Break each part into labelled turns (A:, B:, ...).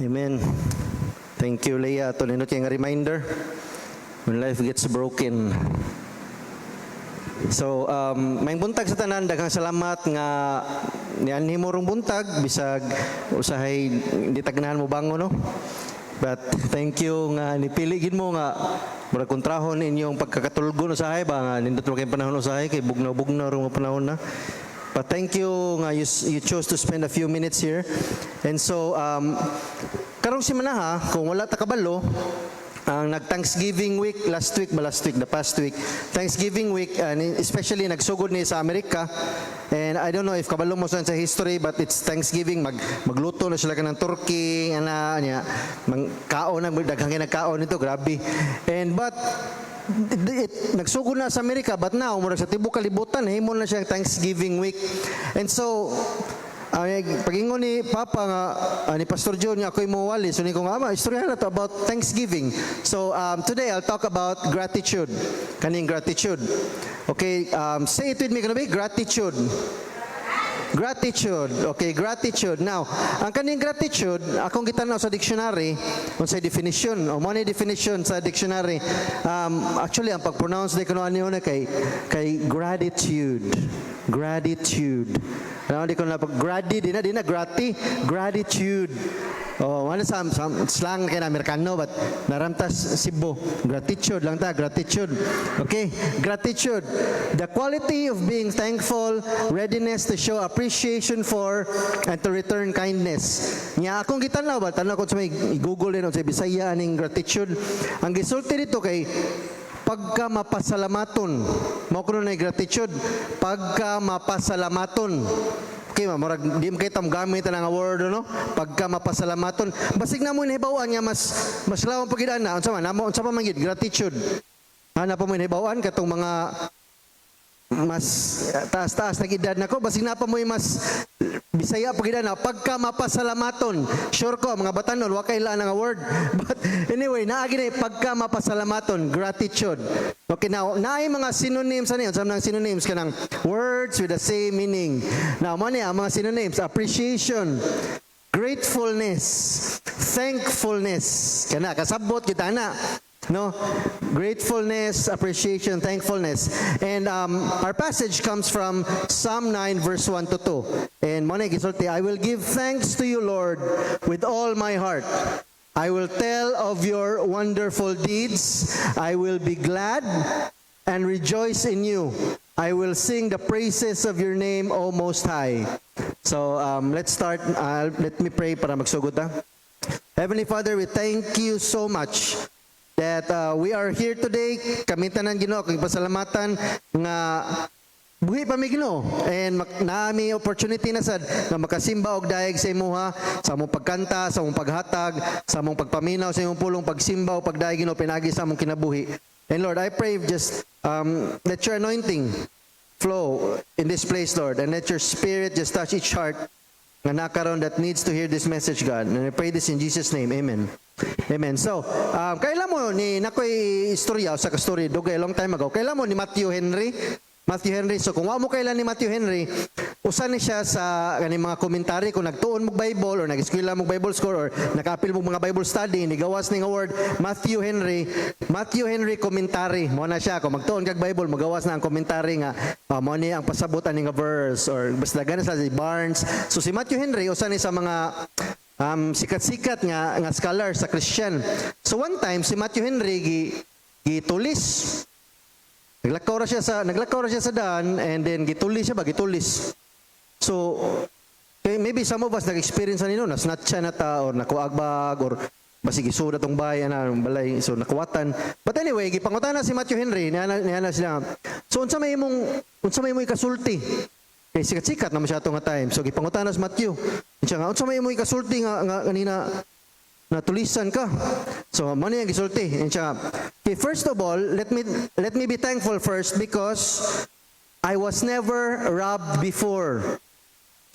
A: Amen. Thank you, Leah. Ito ninot yung reminder when life gets broken. So, may buntag sa tanan, daghang salamat nga nianhi mo rong buntag, bisag usahay hindi tagnahan mo bango, no? But thank you nga nipiligin mo nga murag kontrahon inyong pagkakatulgon usahay ba nga nindot mo kay panahon usahay kay bugnaw-bugnaw rong panahon na. But thank you nga you chose to spend a few minutes here. And so karong simana ha, kung wala ta kabalo, ang nag-Thanksgiving week, the past week, Thanksgiving week, and especially nagsugod ni sa Amerika, and I don't know if kabalo mo sa history, but it's Thanksgiving, magluto na sila ka ng turkey, kaon, daghang nagkaon nito, grabe. But nagsugod na sa Amerika, but now, murag sa tibok kalibutan, himon na siyang Thanksgiving week. And so, pagingon ni Papa nga, ni Pastor John nga ako'y mawali. So ni ko nga, istorya na to about Thanksgiving. So today I'll talk about gratitude. Kaning gratitude. Okay, say it with me, kanabi, gratitude. Gratitude. Okay, gratitude. Now, ang kaning gratitude, akong gitanaw sa dictionary, unsay definition, o mo ni definition sa dictionary. Actually, ang pag-pronounce ni kuno ano kay gratitude. Gratitude. Ano di ko na gratitude. Oh, ano sa slang kay na Amerikano but naramtas Cebu. Gratitude lang ta, gratitude. Okay, gratitude. The quality of being thankful, readiness to show appreciation for and to return kindness. Nya akong gitanaw ba tanaw ko sa may i-Google din sa Bisaya aning gratitude. Ang gisulti dito kay pagka mapasalamaton. Mao kuno na gratitude, pagka mapasalamaton. Okay, murag di mo kay tam gamit ang word no, pagka mapasalamaton. Basig na mo nahibawan nga mas lawang pagidaan na unsa man namo unsa pa man gid gratitude. Ana pa mo nahibawan katong mga mas taas-taas na edad nako basig na pa mo mas Bisaya pagidaan na pagka mapasalamaton. Sure ko mga batanon wa kay laan nga word. But anyway, naagi na pagka mapasalamaton, gratitude. Okay, now naay mga synonyms ani unsa man synonyms kanang words with the same meaning. Now mo ni ang mga synonyms, appreciation, gratefulness, thankfulness. Kana kasabot kita na. No, gratefulness, appreciation, thankfulness. And our passage comes from Psalm 9 verse 1 to 2. And mo na gisulti, I will give thanks to you, Lord, with all my heart. I will tell of your wonderful deeds. I will be glad and rejoice in you. I will sing the praises of your name, O Most High. So let's start. Let me pray para magsugod ta. Heavenly Father, we thank you so much that we are here today. Kami tanan Ginoo kay pasalamatan nga buhi pa mi Ginoo and naami opportunity na sad nga makasimba og daig sa imuha sa among pagkanta, sa among paghatag, sa among pagpaminaw sa imong pulong pagsimba o pagdaig Ginoo pinagi sa among kinabuhi. And Lord, I pray just let your anointing flow in this place, Lord, and let your spirit just touch each heart nga nakaroon that needs to hear this message, God. And I pray this in Jesus' name. Amen. Amen. So, kailan mo ni nakoy istorya sa story dugay long time ago. Kailan mo ni Matthew Henry? So kung wa mo kailan ni Matthew Henry, usa ni siya sa kaning mga komentary kung nagtuon mo Bible or nag-eskwela mo Bible school or naka-apil mo mga Bible study, ni gawas ning award Matthew Henry commentary. Mo na siya kung magtuon kag Bible, magawas na ang commentary nga mo ni ang pasabot ani nga verse or basta ganas sa Barnes. So si Matthew Henry usa ni sa mga sikat-sikat nga scholar sa Christian. So one time si Matthew Henry gitulis. Naglakaw ra siya sa daan and then gitulis. So maybe some of us nag-experience nino na snatch na ta or nakuagbag or basig isuda tong bahay na balay so nakuwatan. But anyway, gipangutan na si Matthew Henry niya sila. So unsa may imong ikasulti? Kay sikat-sikat na masyado nga time. So gipangutan na si Matthew. Siya nga unsa may imong ikasulti nga kanina natulisan ka. So mano yang gisulti. Siya okay, first of all, let me be thankful first because I was never robbed before.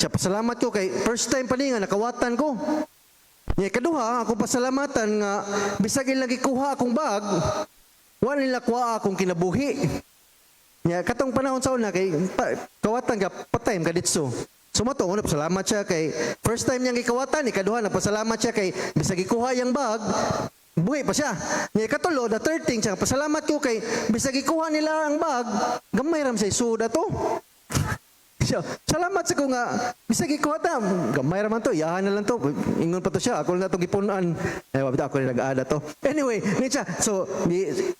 A: Siya pasalamat ko kay first time pa nga nakawatan ko. Nya kaduha ako pasalamatan nga bisag ilagi kuha akong bag, wala nila kuha akong kinabuhi. Nya katong panahon sa una kay kawatan ka patay ka ditso. Sumato, una, pasalamat siya kay first time niyang gikawatan, ikaduha, nagpasalamat siya kay bisag ikuha yung bag, buhi pa siya. Nga ikatulo, the third thing, siya, pasalamat ko kay bisag ikuha nila ang bag, gamay ram sa isuda to. Siya, salamat sa ko nga, bisag ikuha ta, gamay raman to, yahan na lang to, ingon pa to siya, ako na itong gipunan. Wabita ako na nag-aada to. Anyway, niya, so,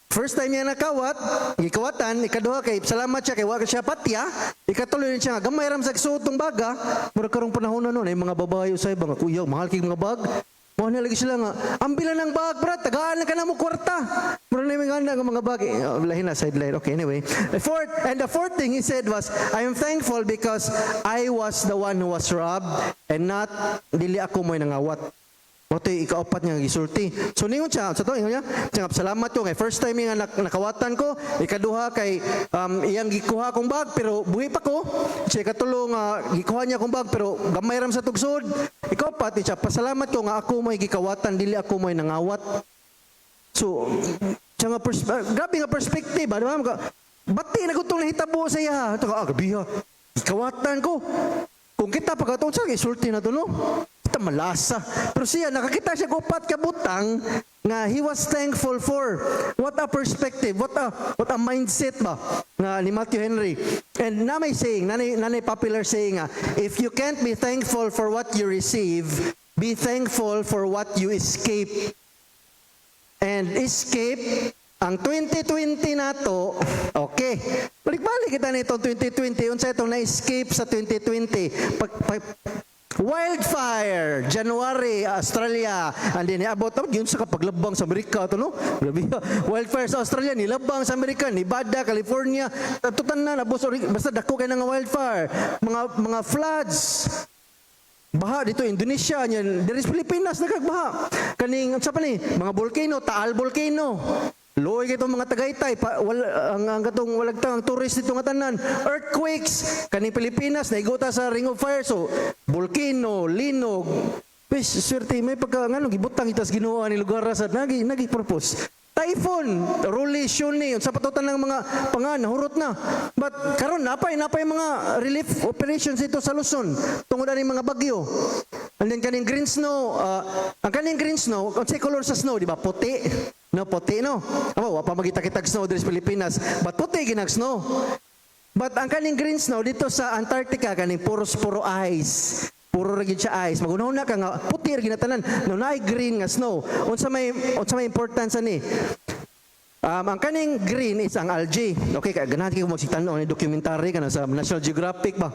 A: first time niya nakawat, gikawatan, ikaduha kay, salamat siya kay waka siya patya, ikatuloy niya nga, gamay ram sa isuotong baga, mura karong panahon na nun, ay mga babayo sa ibang, kuya, mahal kayong mga bag, mo na lagi sila nga, ambilan ng bag, brad, tagaan na ka na mo kwarta. Mura na yung mga bag. Lahin na, sideline. Okay, anyway. The fourth thing he said was, I am thankful because I was the one who was robbed and not, dili ako mo'y nangawat. Oto ikaapat niya gisulti. So ningon siya, sa to ingon niya, salamat ko kay first time nga nakawatan ko, ikaduha kay iyang gikuha kong bag pero buhi pa ko. Siya ikatulo nga gikuha niya kong bag pero gamay ram sa tugsod. Ikaapat siya, pasalamat ko nga ako mo'y gikawatan dili ako mo'y nangawat. So siya nga grabe nga perspective, di ba? Bati na gutong nahitabo sa iya. Gabi ha. Gikawatan ko. Kung kita pagkataon sa isulti na to, no? Kita malasa. Pero siya, nakakita siya gupat kabutang nga he was thankful for. What a perspective, what a mindset ba nga ni Matthew Henry. And na may saying, nanay popular saying nga, if you can't be thankful for what you receive, be thankful for what you escape. And escape, ang 2020 na to, okay. Balik-balik kita nito 2020. Unsa itong na-escape sa 2020. Wildfire, January, Australia. And then, about yun sa kapaglabang sa Amerika. Ito, no? Wildfire sa Australia, nilabang sa Amerika, Nevada, California. Tutan na, basta dako kayo ng wildfire. Mga floods. Baha dito Indonesia niyan, diri sa Pilipinas nagkagbaha. Kaning sa pa ni mga volcano, Taal volcano. Loy kay mga Tagaytay, ang katong walagtang tourist dito nga tanan. Earthquakes kaning Pilipinas naigota sa Ring of Fire, so volcano, linog. Pes swerte may pagka ngano gibutang itas Ginoo ni lugar sa nagi purpose. Typhoon, relation ni sa patutan ng mga pangan, hurot na. But karon napay mga relief operations dito sa Luzon tungod ani mga bagyo. And then kaning green snow, ang kaning green snow, unsay color sa snow, di ba? Puti. No, puti no. Wa pa magita-kitag snow diri sa Pilipinas, but puti ginag snow. But ang kaning green snow dito sa Antarctica kaning puro ice. Puro ragid siya ice. Magunahon na ka nga puti ra ginatanan. No naay green nga snow. Unsa may importance ani? Ang kaning green is ang algae. Okay, kaya ganahan ko magsitanong ni documentary kana sa National Geographic ba.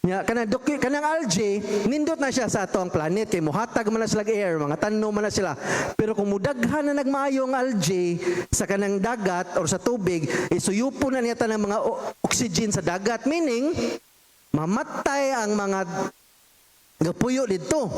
A: Nya kanang algae nindot na siya sa atong planet kay mohatag man na sila air, mga tanno man na sila. Pero kung mudaghan na nagmaayo ang algae sa kanang dagat or sa tubig, isuyupo na niya ng mga oxygen sa dagat, meaning mamatay ang mga gapuyo dito.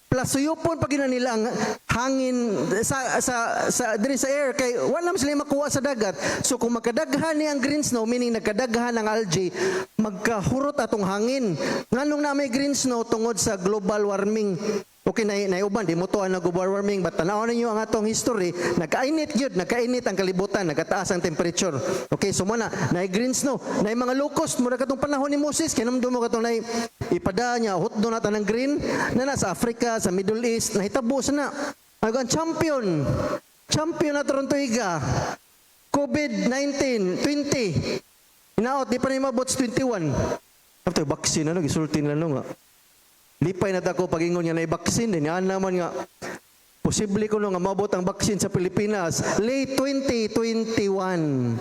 A: Plus suyupon pag nila ang hangin sa diri sa air kay wala man sila makuha sa dagat. So kung magkadaghan ni ang green snow, meaning nagkadaghan ang algae, magkahurot atong hangin. Nganong na may green snow tungod sa global warming. Okay, naiuban, di mo to ang global warming, but tanaw ninyo ang atong history, nagkainit ang kalibutan, nagkataas ang temperature. Okay, so muna, green snow, mga locust, muna katong panahon ni Moses, kinamdo mo katong ipada niya, hotdo na tanang green, na sa Africa, sa Middle East, nahitabo sana. Ang champion na Toronto Iga, COVID-19, 20, inaot, di pa na mabots 21. After vaccine, gisulti nila nga. Lipay na tako pagingon niya na i-vaccine din. Yan naman nga, posible ko nga mabot ang vaccine sa Pilipinas. Late 2021.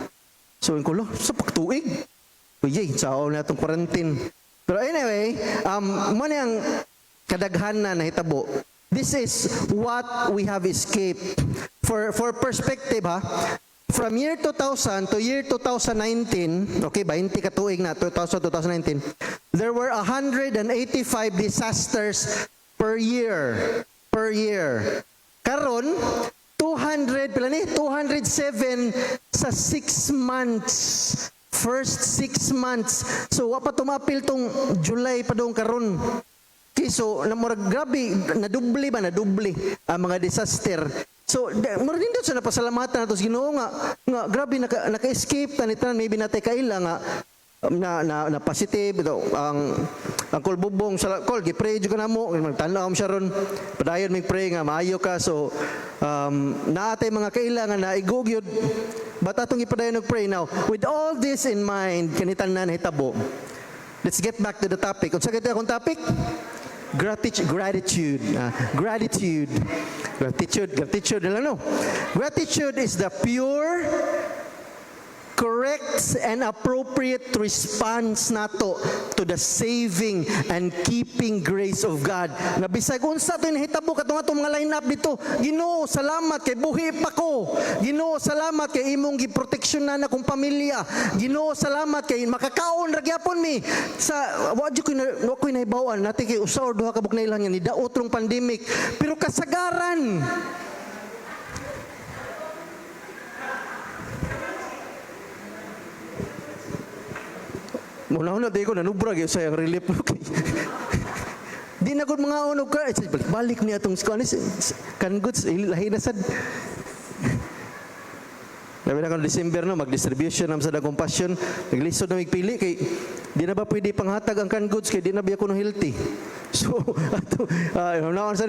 A: So, yun ko lang, sa pagtuig. Uyay, sao na itong quarantine. Pero anyway, muna yung kadaghan na nahitabo. This is what we have escaped. For perspective ha, from year 2000 to year 2019, okay, 20 katuig na, 2019, there were 185 disasters per year. Karon, 207 sa 6 months. First 6 months. So, wapa tumapil tong July pa doon karon. Okay, so, grabe, nadubli ang mga disaster. So, mura din doon sa napasalamatan nato sa Ginoo nga grabe naka-escape tanitan maybe natay kaila nga na positive ito ang Kol Bubong sa Kol gipray jud kanamo magtan-aw siya ron padayon mig pray nga maayo ka so naatay mga kailangan na igugyod but atong ipadayon og pray now with all this in mind kanitanan hitabo. Let's get back to the topic. Unsa kay akong topic? Gratitude. Gratitude is the pure, correct, and appropriate response nato to the saving and keeping grace of God. Na bisag unsa to nahitabo katong atong mga line up dito. Ginoo, salamat kay buhi pa ko. Ginoo, salamat kay imong giproteksyonan akong pamilya. Ginoo, salamat kay makakaon ra gyapon mi sa wa ko'y nahibaw-an natin kay usa or duha ka buknay lang ni daot rong pandemic. Pero kasagaran muna-una di ko nanubrag yung sayang relief no kay di na gud mga unog ka balik niya atong kan goods lahi na sad labi na kan December no mag-distribution nam sa da compassion naglisod na migpili kay di na ba pwede panghatag ang kan goods kay di na biya kuno healthy so ato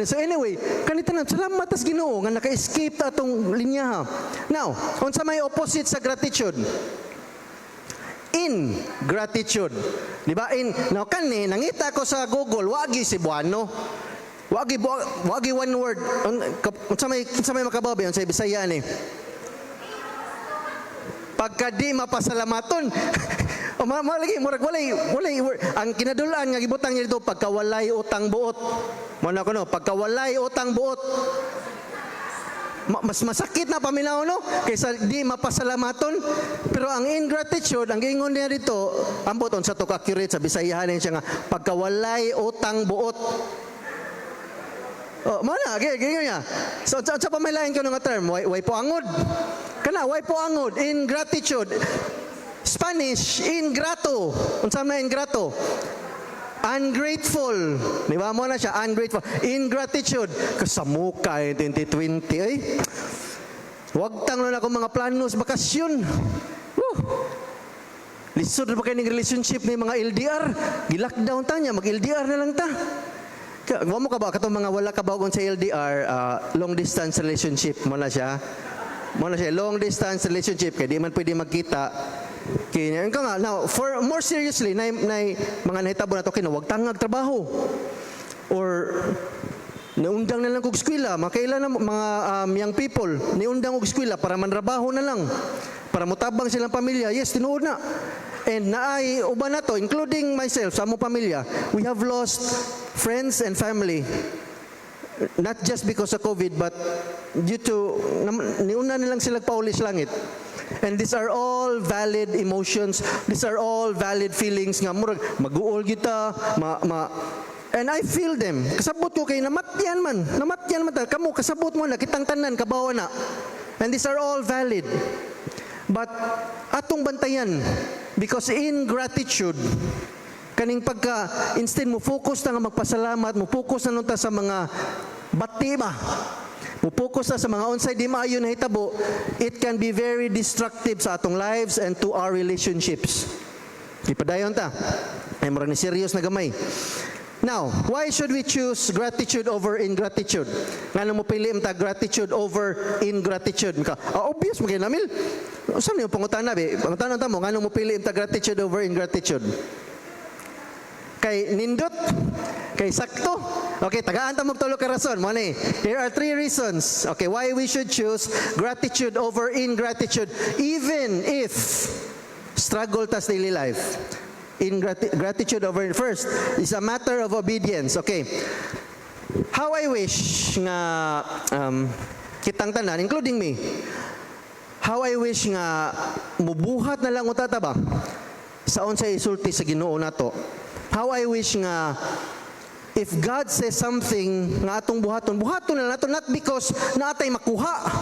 A: so anyway kanitanan salamat tas Ginoo nga naka-escape ta atong linya now unsa may opposite sa gratitude? Ingratitude. Di ba? Now kani nangita ko sa Google wagi Cebuano. Wagi one word. Unsa may makabaw ba sa Bisaya ni? Pagka di mapasalamaton. Malagi murag walay word. Ang kinadulaan nga gibutang niya dito pagka walay utang buot. Mo na ko no, pagka walay utang buot. Mas masakit na paminaw no kaysa di mapasalamaton. Pero ang ingratitude ang giingon niya dito ambot on sa to accurate sa Bisayahan siya nga pagkawalay utang buot. Oh mana gingon niya so sa pamailahin ko nga term way po angod kana way po angod ingratitude Spanish ingrato unsa man ingrato ungrateful. Di ba mo na siya? Ungrateful. Ingratitude. Kasamuka 2020. Ay, wag tang na ako mga planos, bakasyon. Lisod na ba kayo ng relationship ni mga LDR? Gilockdown ta niya, mag-LDR na lang ta. Huwag mo ka ba? Katong mga wala kabagon sa LDR, long distance relationship mo na siya. Long distance relationship. Kaya di man pwede magkita. Kaya nga, now, for more seriously, na mga nahitabo na ito, wag tangag trabaho. Or, naundang na lang kong eskwela. Makailan na mga young people, niundang kong eskwela para manrabaho na lang. Para mutabang silang pamilya. Yes, tinuod na. And naay uban na to, including myself, sa among pamilya, we have lost friends and family. Not just because of COVID, but due to, niuna nilang silang paulis langit. And these are all valid emotions. These are all valid feelings nga murag mag-uol kita, and I feel them. Kasabot ko kay namatyan man kamo kasabot mo na kitang tanan kabawa na. And these are all valid. But atong bantayan because ingratitude kaning pagka instead mo focus na nga magpasalamat, mo focus na nunta sa mga bati ba. Mupokus na sa mga unsay di maayo na hitabo, it can be very destructive sa atong lives and to our relationships. Ipadayon ta. Ay mura ni serious na gamay. Now, why should we choose gratitude over ingratitude? Ngano mo pili ta gratitude over ingratitude? Obvious mo kay namil. Usa niyo pangutana be? Pangutana ta mo ngano mo pili ta gratitude over ingratitude? Kay nindot, kay sakto. Okay, tagaan ta mo tulo ka rason mo ni. Here are 3 reasons. Okay, why we should choose gratitude over ingratitude even if struggle tas daily life. Gratitude over first is a matter of obedience. Okay. How I wish nga kitang tanan including me. How I wish nga mubuhat na lang utata ba sa unsay isulti sa Ginoo nato. How I wish nga if God says something nga atong buhaton na nato not because naatay makuha.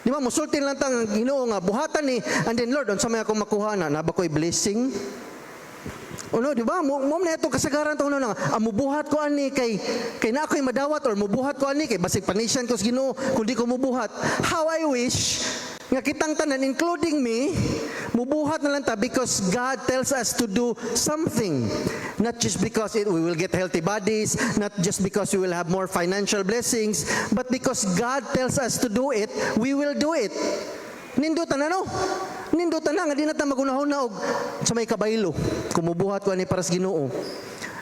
A: Di ba musulti lang tang Ginoo nga buhatan ni and then Lord unsa may ako makuha na ba ko'y blessing? Uno, di ba? Mo na itong kasagaran to na mubuhat ko ani kay na ako'y madawat or mubuhat ko ani kay basig panisyan ko sa Ginoo kundi ko mubuhat. How I wish nga kitang tanan, including me, mubuhat na lang ta because God tells us to do something. Not just because we will get healthy bodies, not just because we will have more financial blessings, but because God tells us to do it, we will do it. Nindutan na, no? Nindutan na, nga di na ta magunahon na og sa may kabaylo. Kumubuhat ko ani para sa Ginoo.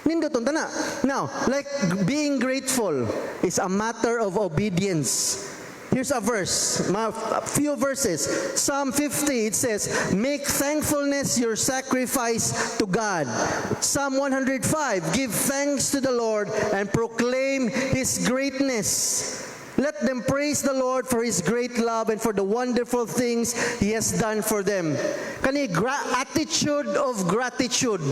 A: Nindutan na. Now, like being grateful is a matter of obedience. Here's a verse, a few verses. Psalm 50, it says, make thankfulness your sacrifice to God. Psalm 105, give thanks to the Lord and proclaim His greatness. Let them praise the Lord for His great love and for the wonderful things He has done for them. Kani attitude of gratitude.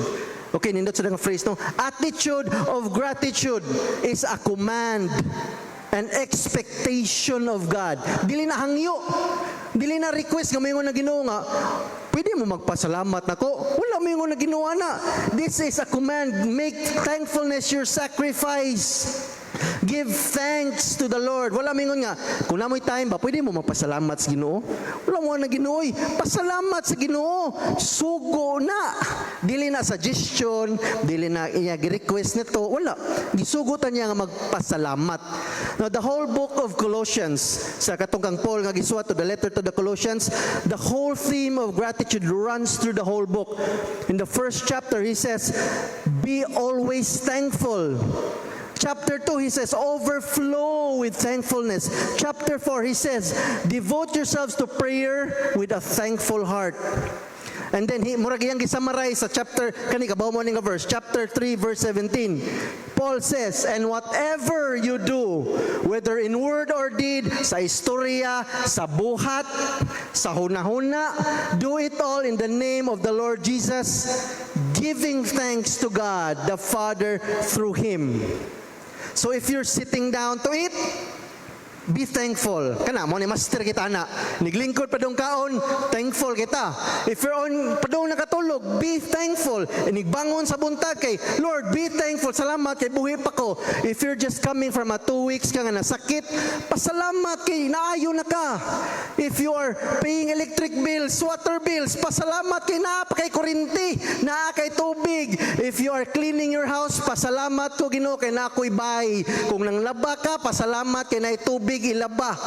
A: Okay, nindot sa nga phrase, no? Attitude of gratitude is a command, an expectation of God. Dili na hangyo. Dili na request nga mayon na Ginoo nga, pwede mo magpasalamat nako. Wala mayon na Ginoo na. This is a command. Make thankfulness your sacrifice. Give thanks to the Lord. Wala mingon nga, kung namoy time ba, pwede mo magpasalamat sa Ginoo? Wala mo na Ginoo. Pasalamat sa Ginoo. Sugo na. Dili na suggestion, dili na iya gi-request nito. Wala. Gisugutan niya nga magpasalamat. Now, the whole book of Colossians, sa katong kang Paul nga gisuwat to the letter to the Colossians, the whole theme of gratitude runs through the whole book. In the first chapter, he says, be always thankful. Chapter 2, he says, overflow with thankfulness. Chapter 4, he says, devote yourselves to prayer with a thankful heart. And then, murag iyang gisummarize sa chapter, kani kabaw mo ning verse, chapter 3, verse 17. Paul says, and whatever you do, whether in word or deed, sa istorya, sa buhat, sa hunahuna, do it all in the name of the Lord Jesus, giving thanks to God, the Father, through Him. So if you're sitting down to eat, be thankful. Kana mo ni master kita na. Niglingkod pa dong kaon, thankful kita. If you're on padong nakatulog, be thankful. Nigbangon sa buntag kay Lord, be thankful. Salamat kay buhi pa ko. If you're just coming from a 2 weeks ka nga nasakit, pasalamat kay naayo na ka. If you are paying electric bills, water bills, pasalamat kay naa pa kay kuryente, naa kay tubig. If you are cleaning your house, pasalamat ko Ginoo kay naa ko'y bahay. Kung nanglaba ka, pasalamat kay naay tubig ilaba.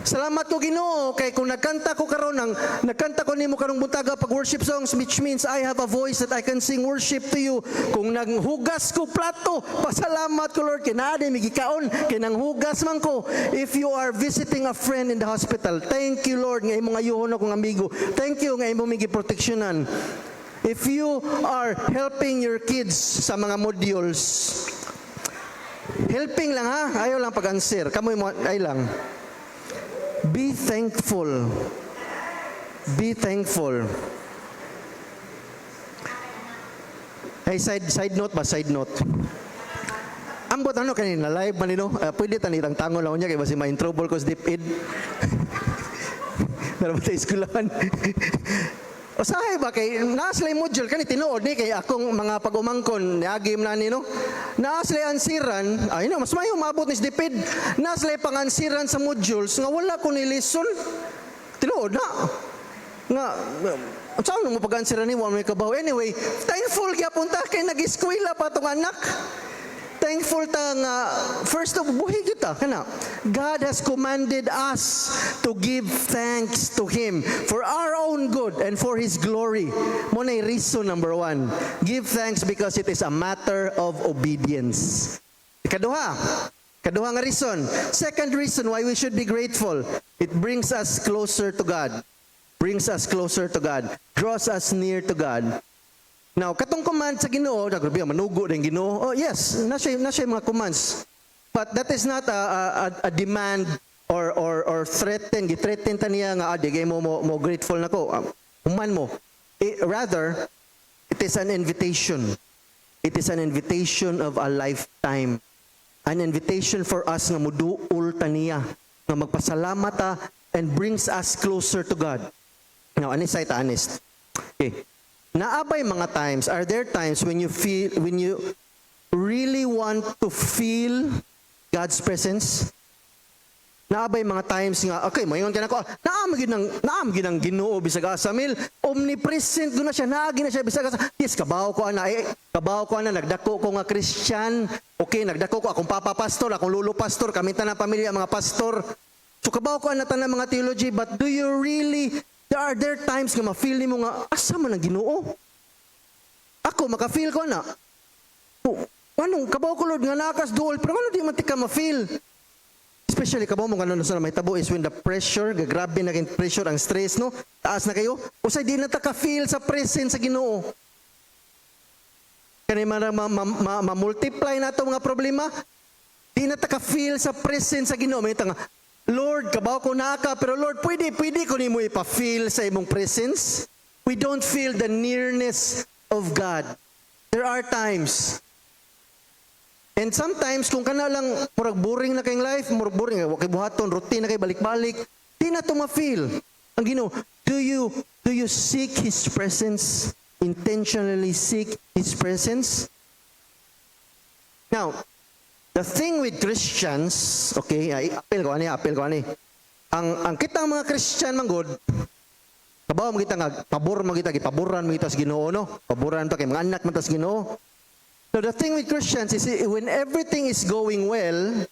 A: Salamat ko Ginoo kay kung nagkanta ko karon nagkanta ko nimo karong buntaga pag worship songs, which means I have a voice that I can sing worship to you. Kung naghugas ko plato, pasalamat ko Lord kay naa mi gikaon kay nang hugas man ko. If you are visiting a friend in the hospital, thank you Lord nga imong ayuhon akong amigo. Thank you nga imong migi proteksyonan. If you are helping your kids sa mga modules, helping lang ha, ayaw lang pag-answer. Kamoy mo, ay lang. Be thankful. Be thankful. Hey, side note ba? Side note. Ambot ano kanina, live man nino? Pwede tanitang tango lang niya, kaya basi ma-introuble ko sa DepEd. Narabat sa iskulahan. O sahay ba kay naaslay module kani tinuod ni kay akong mga pag-umangkon niagim na ni no. Naaslay ansiran, ay no mas mayo maabot ni DepEd. Naaslay pangansiran sa modules nga wala ko ni lesson. Tinuod na. Nga saan mo pag-ansiran ni wa may kabaw. Anyway, thankful gyapon ta kay nag-eskwela pa tong anak. Thankful ta nga first of buhi kita kana. God has commanded us to give thanks to Him for our own good and for His glory. Mo na reason number 1. Give thanks because it is a matter of obedience. Kaduha nga reason. Second reason why we should be grateful. It brings us closer to God. Brings us closer to God. Draws us near to God. Now, katong command sa Ginoo, grabe manugo din Ginoo. Oh, yes, nasa mga commands. But that is not a demand or threaten. Githreaten ta niya nga di mo grateful nako. Human mo. Rather, it is an invitation. It is an invitation of a lifetime. An invitation for us nga muduol ta niya, nga magpasalamat ta and brings us closer to God. Now, honest. Okay. Naabay mga times, are there times when you really want to feel God's presence? Naabay mga times nga, okay, mayon ka na ko, naamagin ng Ginoo bisag asa mil, omnipresent ko na siya, naagi na siya bisag asa. Yes, kabaw ko ana, nagdako ko nga Christian, okay, nagdako ko akong papa pastor, akong lolo pastor, kami tanang pamilya mga pastor. So kabaw ko ana tanang mga theology, but do you really, there are times nga ma-feel nimo nga, asa man ang Ginoo? Ako, maka-feel ko na, anong, kabaw ko Lord nga nakas duol, pero ano di man tika ma-feel? Especially kabaw mo ganun sa mahitabo is when the pressure, grabe na kayong pressure, ang stress, no? Taas na kayo. Usay di na taka-feel sa presence sa Ginoo. Kani ma-multiply na ito mga problema, di na taka-feel sa presence sa Ginoo. May nga, Lord, kabaw ko na ka, pero Lord, pwede ko ni mo ipa-feel sa imong presence. We don't feel the nearness of God. There are times. And sometimes, kung kana lang, murag boring na kayong life, murag boring, wakay buhaton, routine na kayo, balik-balik, di na ito ma-feel. Ang Ginoo, do you seek His presence? Intentionally seek His presence? Now, the thing with Christians, okay, apel ko ani. Ang kitang mga Christian manggod, kabaw mo kita nga, pabor mo kita, paboran mo kita sa Ginoo, no? Paboran pa kay mga anak mo ta sa Ginoo. So the thing with Christians is when everything is going well,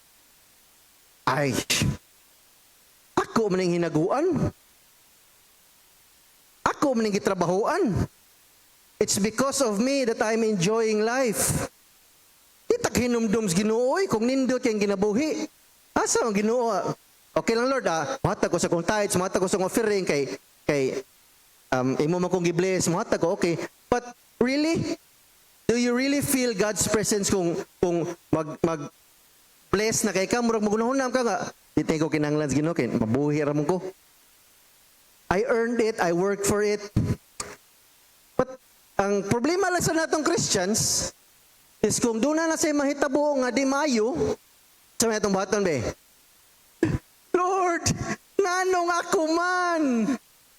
A: ako man ang hinaguan. Ako man ang gitrabahoan. It's because of me that I'm enjoying life. Itak hinumdum sa Ginoo, kung nindot yung ginabuhi. Asa ang Ginoo? Okay lang Lord, mahatag ko sa kong tithes, mahatag ko sa kong offering, kay imo man kong gibless, mahatag ko, okay. But really? Do you really feel God's presence kung mag-bless na kay ka? Murag magunahunam ka nga. Di ko kinanglan sa Ginoo, mabuhi ramon ko. I earned it, I worked for it. But ang problema lang sa natong Christians is kung doon na sa mahitabo nga di mayo, sa mga itong baton be, Lord, nanong ako man,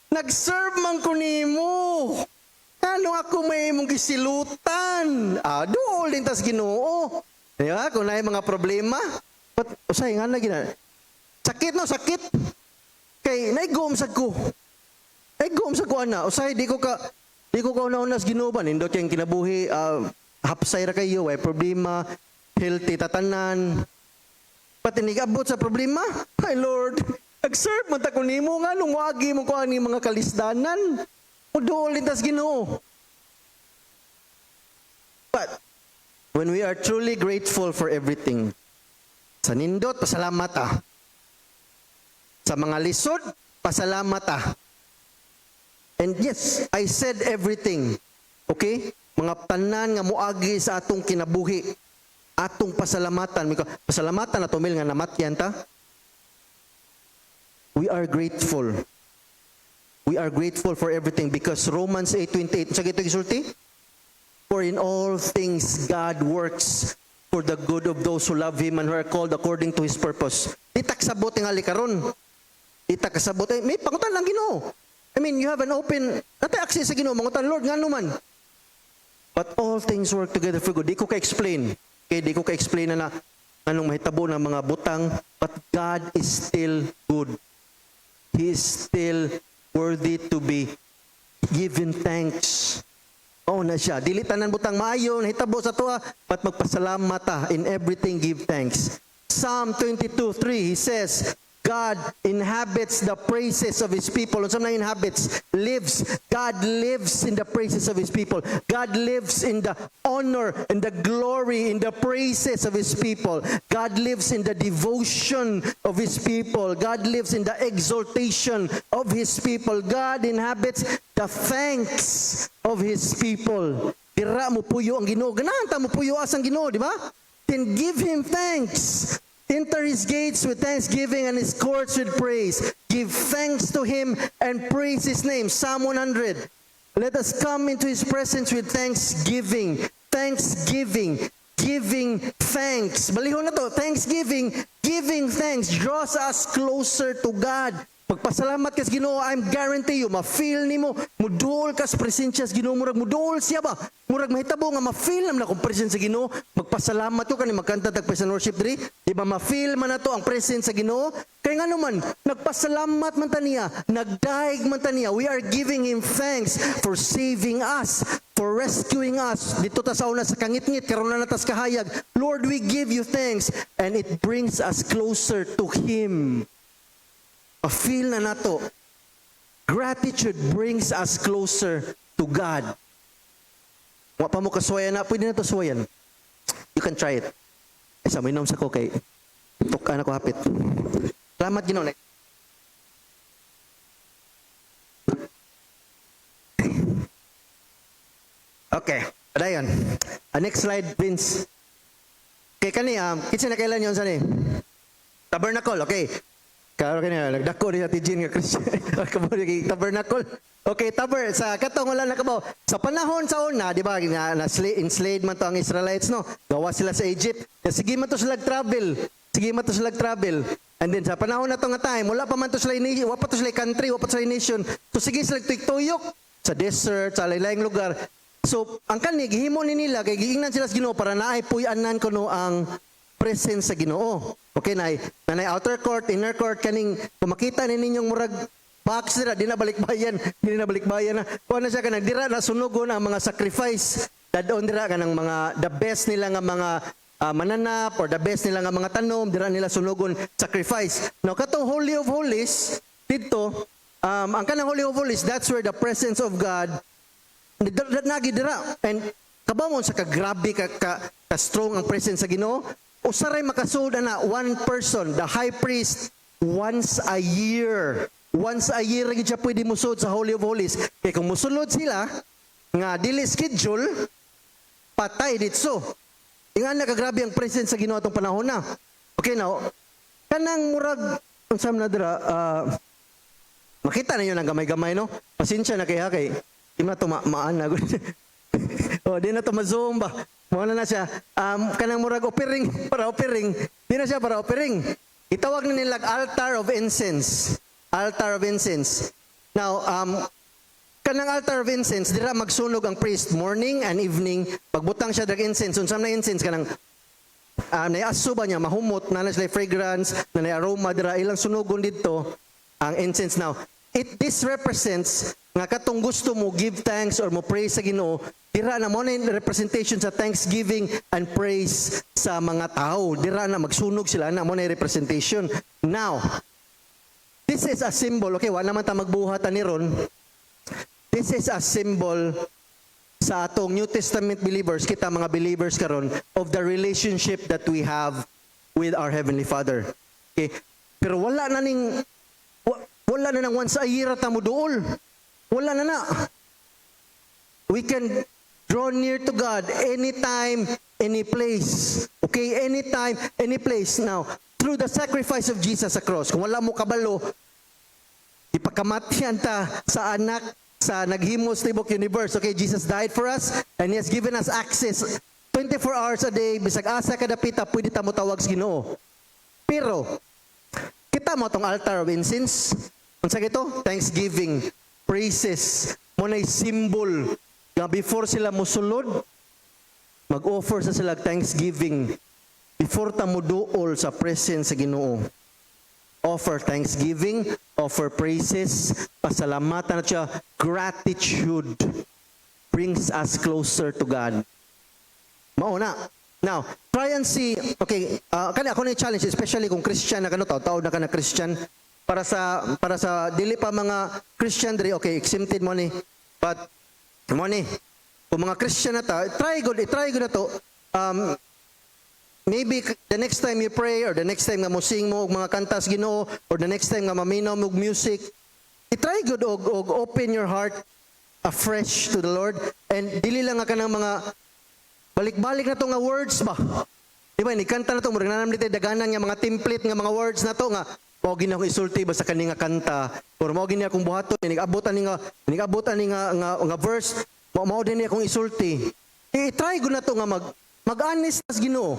A: nag-serve man ko nimo. Ano ako may mong gisilutan? Dool din tas Ginoo. Diba? Kung na mga problema. But, usay, nga na gina. Sakit no, sakit. Kay, naigumsag ko. Naigumsag ko, ana. Usay, di ko ka una-una sa Ginoo ba? Nindot yung kinabuhi, hapsay ra kayo, ay problema, healthy tatanan. Pati nigabot sa problema. Ay, Lord, nag-serve mo ta ko nimo nga, nung wagi mo ko ani mga kalisdanan. Dool din tas Ginoo. But when we are truly grateful for everything, sa nindot, pasalamat Sa mga lisod, pasalamat And yes, I said everything. Okay? Mga tanan nga muagi sa atong kinabuhi, atong pasalamatan. Pasalamatan na tumil nga namatyan ta. We are grateful. We are grateful for everything because Romans 8:28, sa gito gisulti? For in all things God works for the good of those who love Him and who are called according to His purpose. Itak sabot nga likaron. Itak sabot. May pangutan lang Ginoo. I mean, you have an open, natay access sa Ginoo, mangutan, Lord, nga naman. But all things work together for good. Di ko ka-explain. Okay, di ko ka-explain na anong mahitabo ng mga butang. But God is still good. He is still worthy to be given thanks. Na siya. Dili tanan butang maayo, nahitabo sa tuwa, but magpasalamat in everything give thanks. Psalm 22:3, he says, God inhabits the praises of His people. Unsa man inhabits? Lives. God lives in the praises of His people. God lives in the honor and the glory, in the praises of His people. God lives in the devotion of His people. God lives in the exaltation of His people. God inhabits the thanks of His people. Dira mo puyo ang Ginoo. Ganahan ta mo puyo as ang Ginoo, di ba? Then give Him thanks. Enter His gates with thanksgiving and His courts with praise. Give thanks to Him and praise His name. Psalm 100. Let us come into His presence with thanksgiving. Thanksgiving. Giving thanks. Balihon na to. Thanksgiving. Giving thanks draws us closer to God. Magpasalamat ka sa Ginoo, I'm guarantee you, ma-feel nimo, muduol ka sa presensya sa Ginoo, murag muduol siya ba? Murag mahitabo nga ma-feel naman akong presensya sa Ginoo. Magpasalamat ko kani magkanta tag praise and worship diri. Di ba ma-feel man nato ang presensya sa Ginoo? Kay nga naman, nagpasalamat man ta niya, nagdaig man ta niya. We are giving him thanks for saving us, for rescuing us. Dito ta sa una sa kangit-ngit, karon na natas kahayag. Lord, we give you thanks, and it brings us closer to him. Ma-feel na nato. Gratitude brings us closer to God. Wa pa mo kasuwayan na, pwede na to suwayan. You can try it. Isa, minom sa ko kay tukan ako hapit. Salamat Ginoo. Okay, padayon. Next slide, Vince. Okay, kani, kitsa na kailan yun sa ni? Tabernacle, okay. Karo kanya nagdako ni Ate Jean nga Christian. Kamo ni tabernacle. Okay, sa katong wala na kabaw. Sa panahon sa una, di ba, enslaved man to ang Israelites, no? Gawa sila sa Egypt. Sige man to sila travel. And then sa panahon na to nga time, wala pa man to sila nation, wala pa to sila country, wala pa to sila nation. So sige sila tuyok sa desert, sa lain-laing lugar. So ang kani gihimo ni nila kay giingnan sila sa Ginoo para naay puy-anan kuno ang presence sa Ginoo. Okay, nanay outer court, inner court, kaning kumakita ni ninyong murag box dira, di na balikbayan na. Kuha na siya ka nagdira na sunugon ang mga sacrifice. Dadon dira ka ng mga, the best nila nga mga mananap or the best nila nga mga tanom, dira nila sunugon sacrifice. Now, katong Holy of Holies, dito, ang kanang Holy of Holies, that's where the presence of God, nagi dira. And kabamon sa kagrabe, ka-strong ang presence sa Ginoo, usaray makasuda na one person, the high priest, once a year. Once a year rin siya pwede musod sa Holy of Holies. Kaya kung musulod sila, nga dili schedule, patay ditso. Yung nakagrabe ang presence sa Ginoo atong panahon na. Okay, now, kanang murag, ang sam na dira, makita na yun ang gamay-gamay, no? Pasensya na kaya kay, di na ito maana. O, di na ito ma-zoom ba? Muna na siya, kanang murag offering, para offering, di na siya para offering. Itawag na nila altar of incense. Altar of incense. Now, kanang altar of incense, dira magsunog ang priest morning and evening, pagbutang siya dag incense, unsam na incense, kanang naiaso ba niya, mahumot, na sila fragrance, na aroma, dira ilang sunugon dito, ang incense. Now, this represents, nga katong gusto mo, give thanks or mo praise sa Ginoo, dira na mo na yung representation sa thanksgiving and praise sa mga tao. Dira na magsunog sila na mo na yung representation. Now, this is a symbol. Okay, wala naman ta magbuhat ni ron. This is a symbol sa atong New Testament believers, kita mga believers karon, of the relationship that we have with our Heavenly Father. Okay? Pero wala na nang once a year ta mo duol. Wala na. We can draw near to God anytime, any place. Okay? Anytime, any place. Now, through the sacrifice of Jesus sa cross, kung wala mo kabalo, ipakamatyan ta sa anak sa naghimos tibok universe. Okay, Jesus died for us and He has given us access 24 hours a day, bisag asa kadapita, pwede ta mo tawag sa Ginoo. Pero, kita mo tong altar of incense, unsa ito? Thanksgiving, praises, mo na symbol nga before sila musulod, mag-offer sa sila thanksgiving before ta mo duol sa presence sa Ginoo. Offer thanksgiving, offer praises, pasalamatan at siya, gratitude brings us closer to God. Mauna. Now, try and see, okay, kani ako na challenge, especially kung Christian na kano, taon na ka na Christian, para sa dili pa mga Christian diri, okay, exempted mo ni, but, mo ni, kung mga Christian na ta, try good na to, maybe the next time you pray or the next time nga mo sing mo og mga kantas Ginoo or the next time nga maminom og music, i-try good og open your heart afresh to the Lord and dili lang nga kanang mga balik-balik na to nga words ba. Di ba ni kanta na to murag nanam dito daganan nga mga template nga mga words na to nga mao gini akong isulti ba sa kani nga kanta or mao gini akong buhaton iniabot ani nga verse mao din akong isulti. I-try good na to nga mag-honest as Ginoo.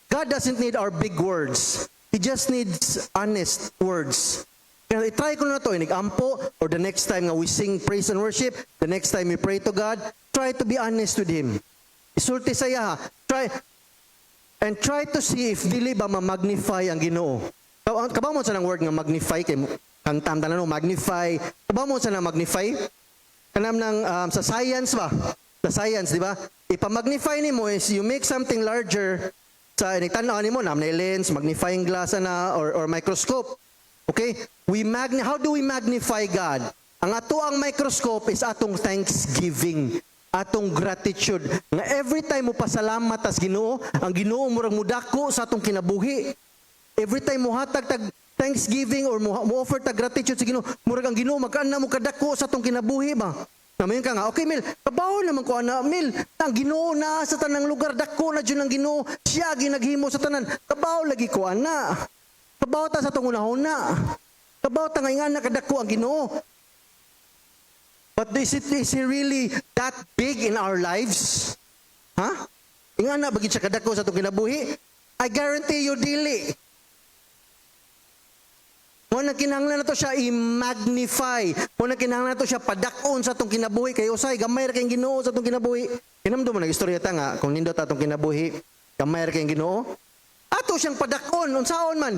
A: God doesn't need our big words. He just needs honest words. Kaya i-try ko na to, inig-ampo, or the next time nga we sing praise and worship, the next time we pray to God, try to be honest with Him. Isulti saya, try to see if dili ba ma-magnify ang Ginoo. Kabaw mo sa ng word nga magnify, kay kantam tanan no, magnify. Kabaw mo sa ng magnify? Kanam ng sa science ba? Sa science, di ba? Ipa-magnify nimo is you make something larger sa nagtanaw nimo na lens, magnifying glass na or microscope. Okay? How do we magnify God? Ang ato ang microscope is atong thanksgiving, atong gratitude. Nga every time mo pasalamat as Ginoo, ang Ginoo murag mudako sa atong kinabuhi. Every time mo hatag tag thanksgiving or mo offer tag gratitude sa Ginoo, murag ang Ginoo magkaana mo kadako sa atong kinabuhi ba? Namayon ka nga, okay Mil, kabaw naman ko ana, Mil, ang Ginoo na sa tanang lugar, dako na dyan ang Ginoo, siya ginaghimo sa tanan, kabaw lagi ko ana. Kabaw ta sa itong unahuna. Kabaw ta nga na kadako ang Ginoo. But is he really that big in our lives? Ha? Inga na, bagit siya kadako sa itong kinabuhi? I guarantee you, dili. Muna kinahanglan na to siya i-magnify. Muna kinahanglan na to siya padakon sa itong kinabuhi. Kaya usay, gamay ra kayong Ginoo sa itong kinabuhi. Kinamdo mo nag-istorya ta nga, kung nindot atong kinabuhi, gamay ra kayong Ginoo. Ato siyang padakon, unsaon man,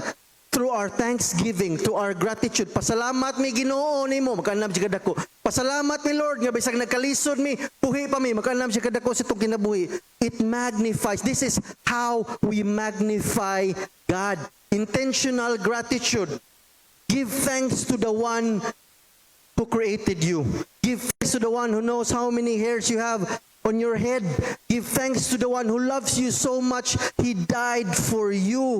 A: through our thanksgiving, to our gratitude. Pasalamat mi Ginoo nimo, magkanam siya kadako. Pasalamat mi Lord, nga bisag nagkalisod mi, buhi pa mi, magkanam siya kadako sa itong kinabuhi. It magnifies. This is how we magnify God. Intentional gratitude. Give thanks to the one who created you. Give thanks to the one who knows how many hairs you have on your head. Give thanks to the one who loves you so much, He died for you.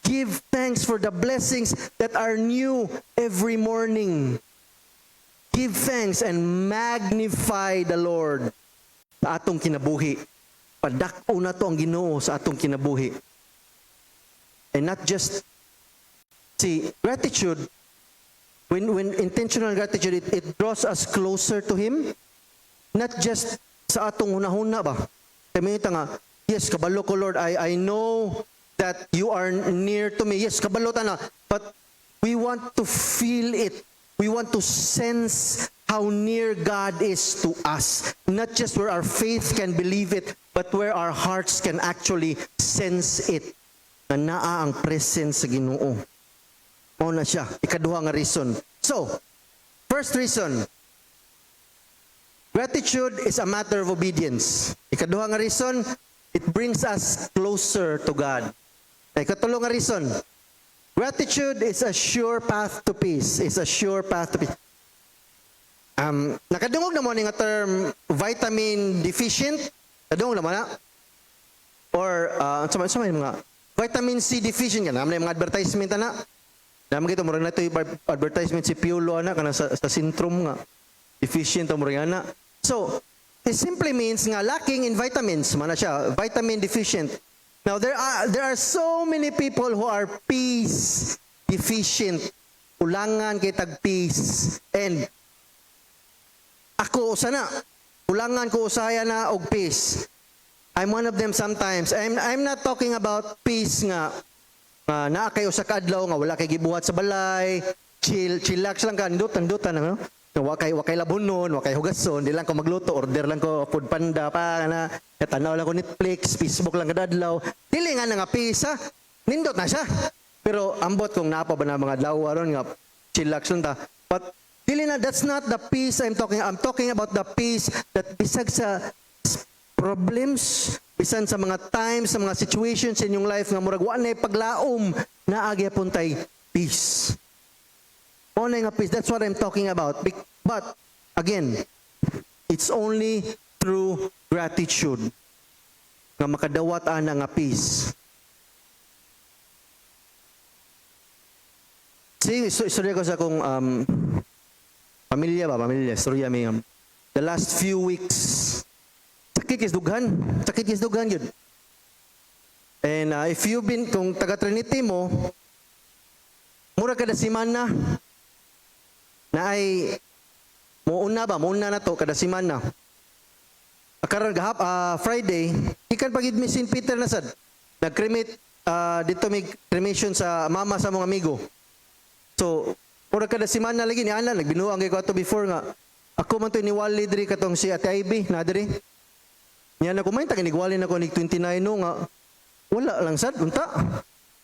A: Give thanks for the blessings that are new every morning. Give thanks and magnify the Lord sa atong kinabuhi. Padako na to ang Ginoo sa atong kinabuhi. And not just, see, gratitude, when intentional gratitude, it draws us closer to Him. Not just sa atong hunahuna ba? Kaya nga, yes, kabalo ko Lord, I know that you are near to me. Yes, kabalo ta na. But we want to feel it. We want to sense how near God is to us. Not just where our faith can believe it, but where our hearts can actually sense it. Na naa ang presence sa Ginoo. Mao na siya. Ikaduha nga reason. So, first reason, gratitude is a matter of obedience. Ikaduha nga reason, it brings us closer to God. Ikatulo nga reason, gratitude is a sure path to peace. Is a sure path to peace. Nakadungog na mo nga term vitamin deficient. Kadungog na mo na? Or, sama mga vitamin C deficient ka na. Mga advertisement na. Naman kita, murang na ito yung advertisement si Piolo na, kana sa sintrum nga. Deficient o murang na. So, it simply means nga lacking in vitamins. Mana siya, vitamin deficient. Now, there are so many people who are peace deficient. Ulangan kay tag peace. And ako usa na. Ulangan ko usaya na og peace. I'm one of them sometimes. I'm not talking about peace nga naa kayo sa kadlaw nga wala kay gibuhat sa balay, chillax lang ka, ndutan no? Wa kay labunon, wa kay hugason, di lang ko magluto, order lang ko food panda pa na, tanaw lang ko Netflix, Facebook lang kadadlaw. Dili nga nga peace ha. Nindot na siya. Pero ambot kung napa ba na mga adlaw aron nga chillax lang ta. But dili na, that's not the peace I'm talking about the peace that bisag sa problems, bisan sa mga times, sa mga situations in yung life nga murag wa na paglaom na agi puntay peace. O na nga peace, that's what I'm talking about. But again, it's only through gratitude nga makadawat ana nga peace. Istorya ko sa akong pamilya, istorya may the last few weeks, sakit is dughan yun. And if you've been, kung taga Trinity mo, mura kada simana, na ay, muuna na to, kada simana. Karon Friday, ikan pagid mi St. Peter na sad. Nag-cremate, dito may cremation sa mama sa mga amigo. So, pura kada semana lagi ni ana nagbinuang kay ko ato before nga. Ako man to niwali diri katong si Ate Ivy na diri. Niya na kumain ta kinigwali na ko ni 29 no nga. Wala lang sad unta.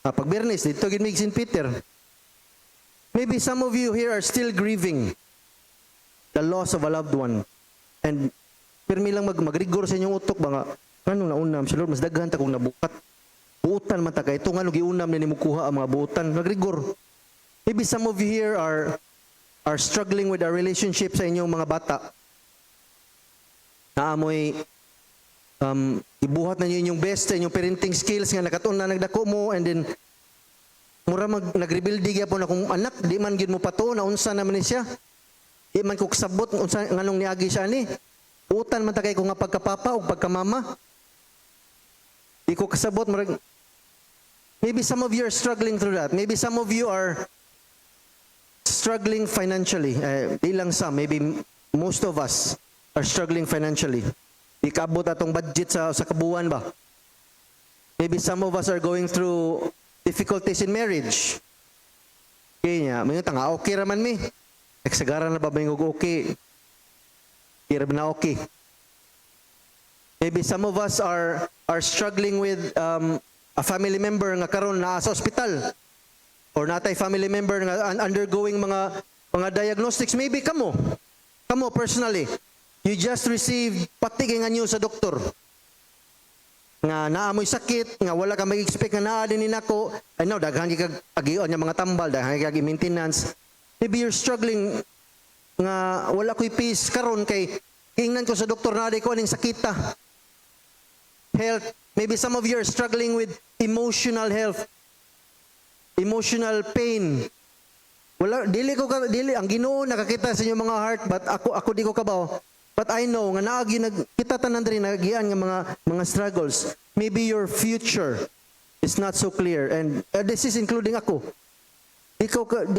A: Pag Bernes dito gid mig St. Peter. Maybe some of you here are still grieving the loss of a loved one. And pirmi lang magrigor sa inyong utok ba nga ano naunam sa Lord mas daghan ta kung nabukat. Buutan man ta kay ito nga giunam ni mukuha ang mga buutan nagrigor. Maybe some of you here are struggling with a relationship sa inyong mga bata. Naamoy ibuhat na niyo inyong best sa inyong parenting skills nga nakatuon na nagdako mo and then mura nag-rebuild gyapon akong anak di man gid mo pato na unsa naman ni siya. Di man ko kasabot unsa nganong niagi siya ni. Buutan man ta kay ko nga pagkapapa o pagkamama. Di ko kasabot murag. Maybe some of you are struggling through that. Maybe some of you are struggling financially. Di lang some, maybe most of us are struggling financially. Di kaabot atong budget sa kabuuan ba? Maybe some of us are going through difficulties in marriage. Okay niya, may nga okay raman mi. Nagsagaran na ba may okay? Kira na okay. Maybe some of us are struggling with a family member nga karon na sa ospital or natay family member nga undergoing mga diagnostics. Maybe kamo personally, you just received patigay nga news sa doktor nga naamoy sakit nga wala ka mag-expect nga naa din nako. I know daghan kag agion nga mga tambal, daghan kag maintenance. Maybe you're struggling nga wala ko'y peace karon kay ingnan ko sa doktor na di ko aning sakita. Health. Maybe some of you are struggling with emotional health. Emotional pain. Wala dili ang Ginoo nakakita sa inyong mga heart but ako di ko kabaw. But I know nga naagi kita tanan diri nagian nga mga struggles. Maybe your future is not so clear and this is including ako. Di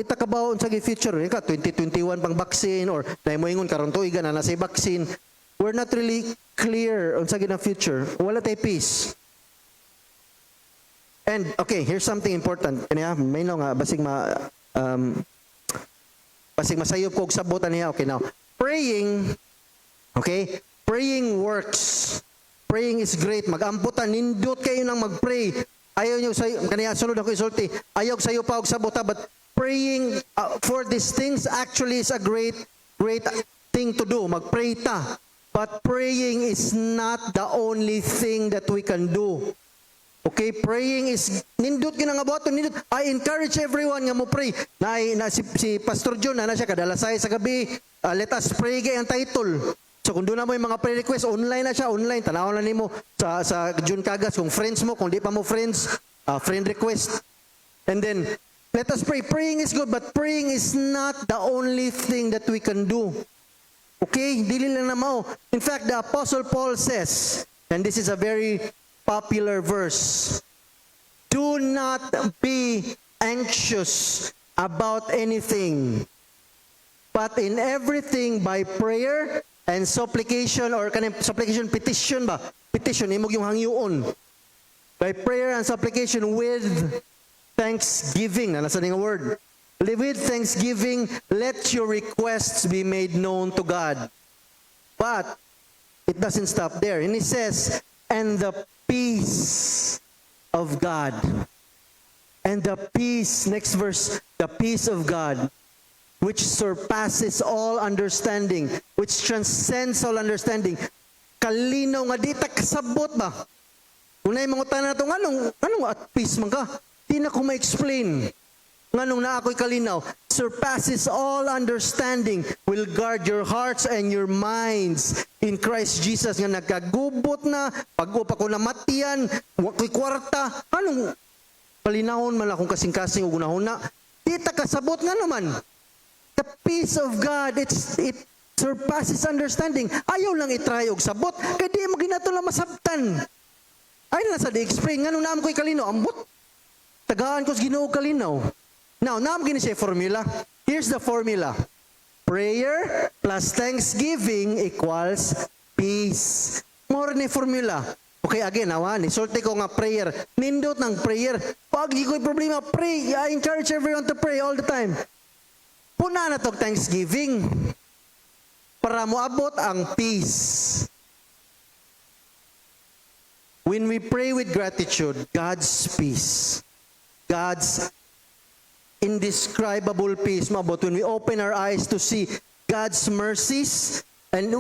A: ta kabaw sa future ka 2021 pang vaccine or na mo ingon karon tuiga na sa vaccine. We're not really clear on sa ginang future. Wala tay peace. And okay, here's something important. Kaniya, may no nga basig masayop ko og sabotan niya. Okay now. Praying, okay? Praying works. Praying is great. Magamputan nindot kayo nang magpray. Ayaw niyo sayo kaniya sunod ako isulti. Ayaw sayo pa og sabota but praying for these things actually is a great thing to do. Magpray ta. But praying is not the only thing that we can do. Okay, praying is nindot ginangabuhaton nindot. I encourage everyone nga mo pray. Na si Pastor John na siya kadalasay sa gabi. Let us pray gay ang title. So kung doon na mo yung mga prayer request, online na siya, online. Tanawon na nimo sa June Kagas kung friends mo, kung di pa mo friends, friend request. And then let us pray. Praying is good, but praying is not the only thing that we can do. Okay? Dili lang na mao. In fact, the Apostle Paul says, and this is a very popular verse, do not be anxious about anything, but in everything by prayer and supplication, or supplication, petition ba? Petition, imog yung hangyoon. By prayer and supplication with thanksgiving. Nasa nga word. With thanksgiving, let your requests be made known to God. But it doesn't stop there. And it says, and the peace of God. And the peace, next verse, the peace of God, which surpasses all understanding, which transcends all understanding. Kalinaw nga di ta kasabot ba? Unay mga tanan nato anong at peace man ka? Di na ko ma-explain. Nganong na ako'y kalinaw, surpasses all understanding, will guard your hearts and your minds in Christ Jesus. Nga nagkagubot na, pag-upa ko na matiyan, wako'y kwarta, anong palinahon man akong kasing-kasing o gunahon na, di ta kasabot nga naman. The peace of God, it surpasses understanding. Ayaw lang itry og sabot, kaya di mo ginato lang masabtan. Ay na sa di-explain, nga nung naam ko'y kalinaw, ambot. Tagaan ko sa Ginoo kalinaw. Now, naam gini siya formula. Here's the formula. Prayer plus thanksgiving equals peace. More ni formula. Okay, again, awan, isulti ko nga prayer. Nindot ng prayer. Pag di ko'y problema, pray. I encourage everyone to pray all the time. Puna na tog Thanksgiving para moabot ang peace. When we pray with gratitude, God's peace, God's indescribable peace maabot. When we open our eyes to see God's mercies, and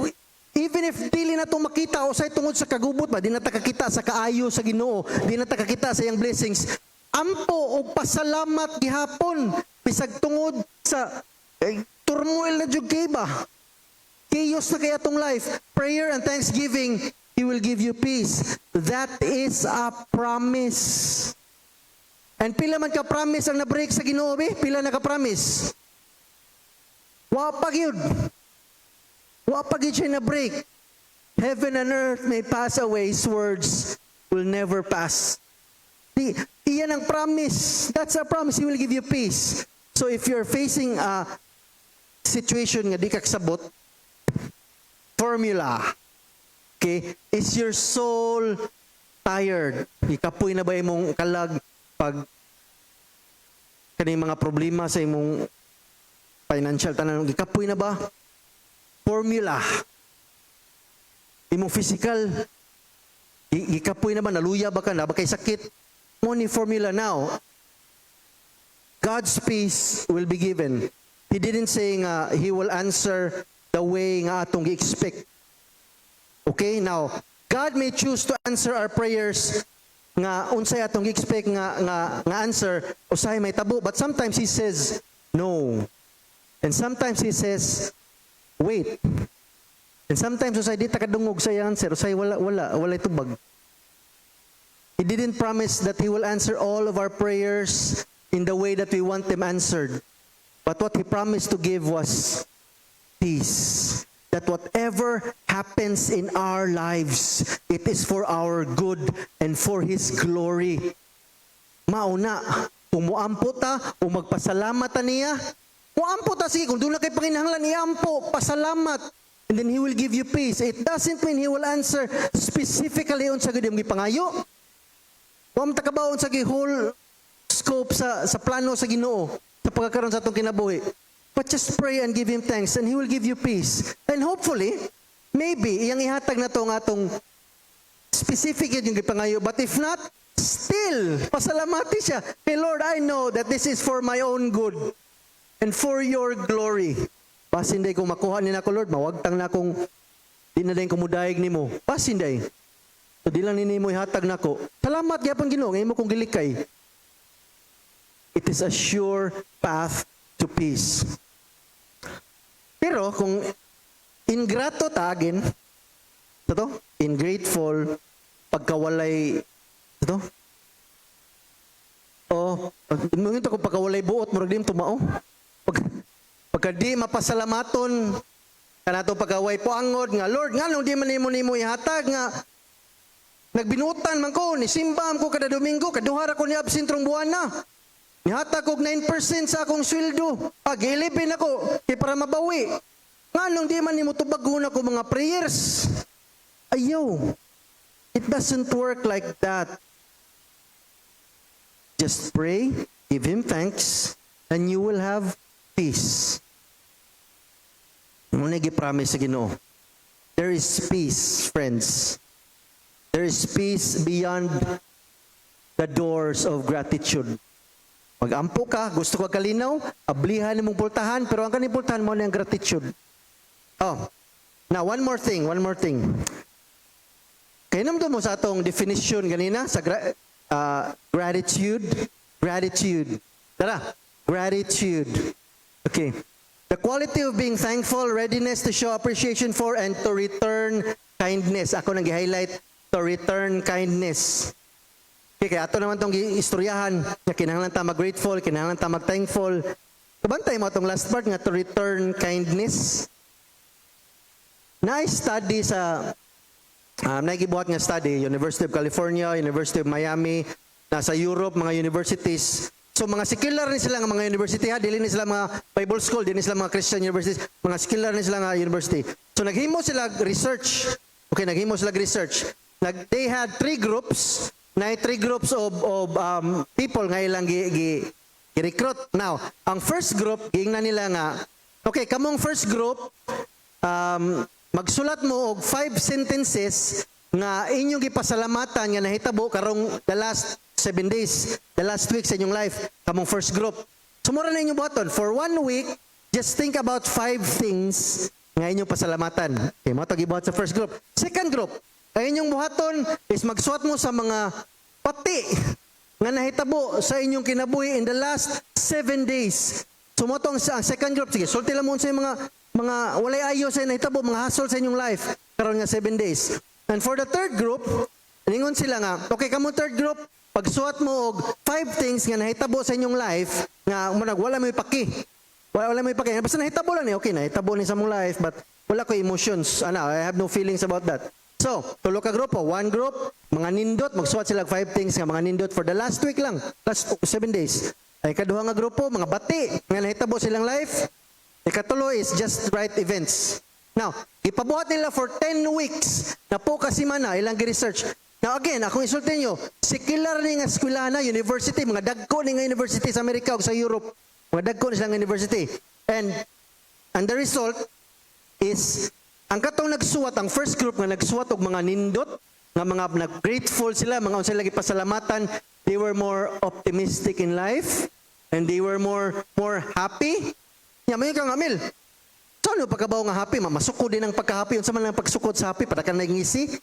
A: even if dili na itong makita o sa tungod sa kagubot ba, di na takakita sa kaayo sa Ginoo, di na takakita sa iyang blessings, ampo o pasalamat gihapon, bisag tungod sa turmoil na jud kay ba? Chaos na kaya itong life. Prayer and thanksgiving, He will give you peace. That is a promise. And pila man ka promise ang na-break sa Ginoo, be? Pila na ka promise? Wa pa gyud. Wa pa gyud siya na-break. Heaven and earth may pass away, His words will never pass. Iyan ang promise. That's a promise. He will give you peace. So if you're facing a situation nga di kakasabot, formula. Okay? Is your soul tired? Ikapoy na ba imong kalag pag kaning mga problema sa imong financial tanan? Ikapoy na ba? Formula. Imong physical, ikapoy na ba? Naluya ba ka na? Ba kay sakit? Money formula now. God's peace will be given. He didn't say nga He will answer the way nga atong gi-expect. Okay, now, God may choose to answer our prayers nga unsay atong gi-expect nga answer, usahay may tabo, but sometimes He says, no. And sometimes He says, wait. And sometimes usay di takadungog sa iyang answer, usay wala tubag. He didn't promise that He will answer all of our prayers in the way that we want them answered. But what He promised to give was peace. That whatever happens in our lives, it is for our good and for His glory. Mauna, kung muampo ta o magpasalamat ta niya, muampo ta sige, kung doon na kay Panginahanglan, iampo, pasalamat. And then He will give you peace. It doesn't mean He will answer specifically on sa gudong gipangayo. Huwag matakabaon sa whole scope sa plano sa Ginoo, sa pagkakaroon sa itong kinabuhi. But just pray and give Him thanks and He will give you peace. And hopefully, maybe, iyang ihatag na itong atong specific yun yung gipangayo. But if not, still, pasalamati siya. Hey Lord, I know that this is for my own good and for your glory. Pasinday kung makuha ni na ko, Lord, mawagtang na kung di na din kumudayag ni mo. Pasinday. So di lang nini mo ihatag na ko. Salamat, gyapon Ginoo, ngayon mo kong gilikay. It is a sure path to peace. Pero kung ingrato tagin, ito, ingrateful, pagkawalay, ito, ito kung pagkawalay buot, murag di tumao. Pagka di mapasalamaton, kanato pagkaway po angod, nga Lord, nga nung di man nimo ihatag, nga nagbinutan man ko, nisimbam ko kada Domingo, kaduhara ko ni absentrong buwan na. Nihatag ko 9% sa akong sweldo. Pag-11 ako, kaya para mabawi. Nga nung di man nimo tubagon ako mga prayers. Ayaw. It doesn't work like that. Just pray, give Him thanks, and you will have peace. Muna gi-promise sa Ginoo. There is peace, friends. There is peace beyond the doors of gratitude. Mag-ampo ka, gusto ko kalinaw, ablihan mong pultahan, pero ang kaning pultahan mo na yung gratitude. Oh, now one more thing. Kaya naman mo sa atong definition ganina, sa gratitude. Tara, gratitude. Okay. The quality of being thankful, readiness to show appreciation for, and to return kindness. Ako nang i-highlight, to return kindness. Okay, kaya ato naman itong istoryahan, na kinahanglan ta mag-grateful, kinahanglan ta mag-thankful. Kabantay mo itong last part nga, to return kindness. Na-study sa, nagibuhat nga study, University of California, University of Miami, nasa Europe, mga universities. So mga secular ni sila nga mga university ha, dili ni sila mga Bible school, dili ni sila mga Christian universities, mga secular ni sila nga university. So naghimo sila research. Okay, naghimo sila research. they had three groups, na three groups of people nga ilang gi-recruit. Now, ang first group, giingnan nila nga, okay, kamong first group, magsulat mo og 5 sentences nga inyong gipasalamatan nga nahitabo karong the last 7 days, the last week sa inyong life, kamong first group. Sumura na inyong buhaton. For 1 week, just think about 5 things nga inyong pasalamatan. Okay, mo ito gibuhat sa first group. Second group, ay inyong buhaton is magsuot mo sa mga pati nga nahitabo sa inyong kinabuhi in the last 7 days. Sumotong sa second group, sige, sulti lang mo sa mga walay ayo sa nahitabo, mga hassle sa inyong life, karon nga 7 days. And for the third group, ningon sila nga, okay, kamo third group, pagsuot mo og 5 things nga nahitabo sa inyong life, nga wala mo ipaki. Wala mo ipaki. Basta nahitabo lang okay, nahitabo ni sa mong life, but wala ko emotions. I have no feelings about that. So, tulo ka grupo. 1 group, mga nindot, magsuot sila 5 things nga mga nindot for the last week lang, last 7 days. Ay kaduha nga grupo, mga bati, nga nahitabo silang life. Ikatulo is just right events. Now, ipabuhat nila for 10 weeks na po kasi man na ilang research. Now again, akong isultin nyo, secular ni nga eskwelahan, university, mga dagko ni nga university sa Amerika o sa Europe, mga dagko ni silang university. And the result is, ang katong nagsuwat, ang first group nga nagsuwat og mga nindot, nga mga nag-grateful sila, mga unsay lagi pasalamatan, they were more optimistic in life, and they were more happy. May kang Amil, so ano pagkabaw nga happy? Masuko din ang pagka-happy. Unsa man ang pagsukod sa happy para ka nangisi?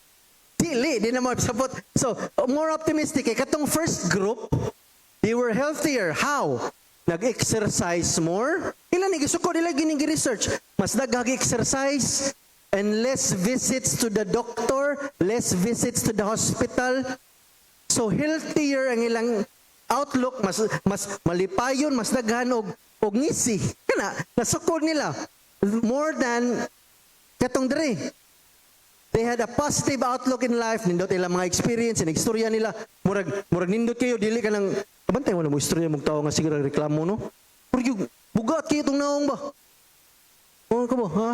A: Dili, di na mo sabot. So, more optimistic. Katong first group, they were healthier. How? Nag-exercise more. Ilan nagisukod, ilan gining-research. Mas nag-exercise and less visits to the doctor, less visits to the hospital. So, healthier ang ilang outlook, mas malipayon, mas daghan og ngisi. Kana, nasukod nila. More than katong dre. They had a positive outlook in life. Nindot ilang mga experience, istorya nila. Murag nindot kayo, dili ka ng, kabantay mo na mo istorya mong tao nga siguro reklamo, no? Murag bugat kayo itong naong ba? O, ka ba, ha?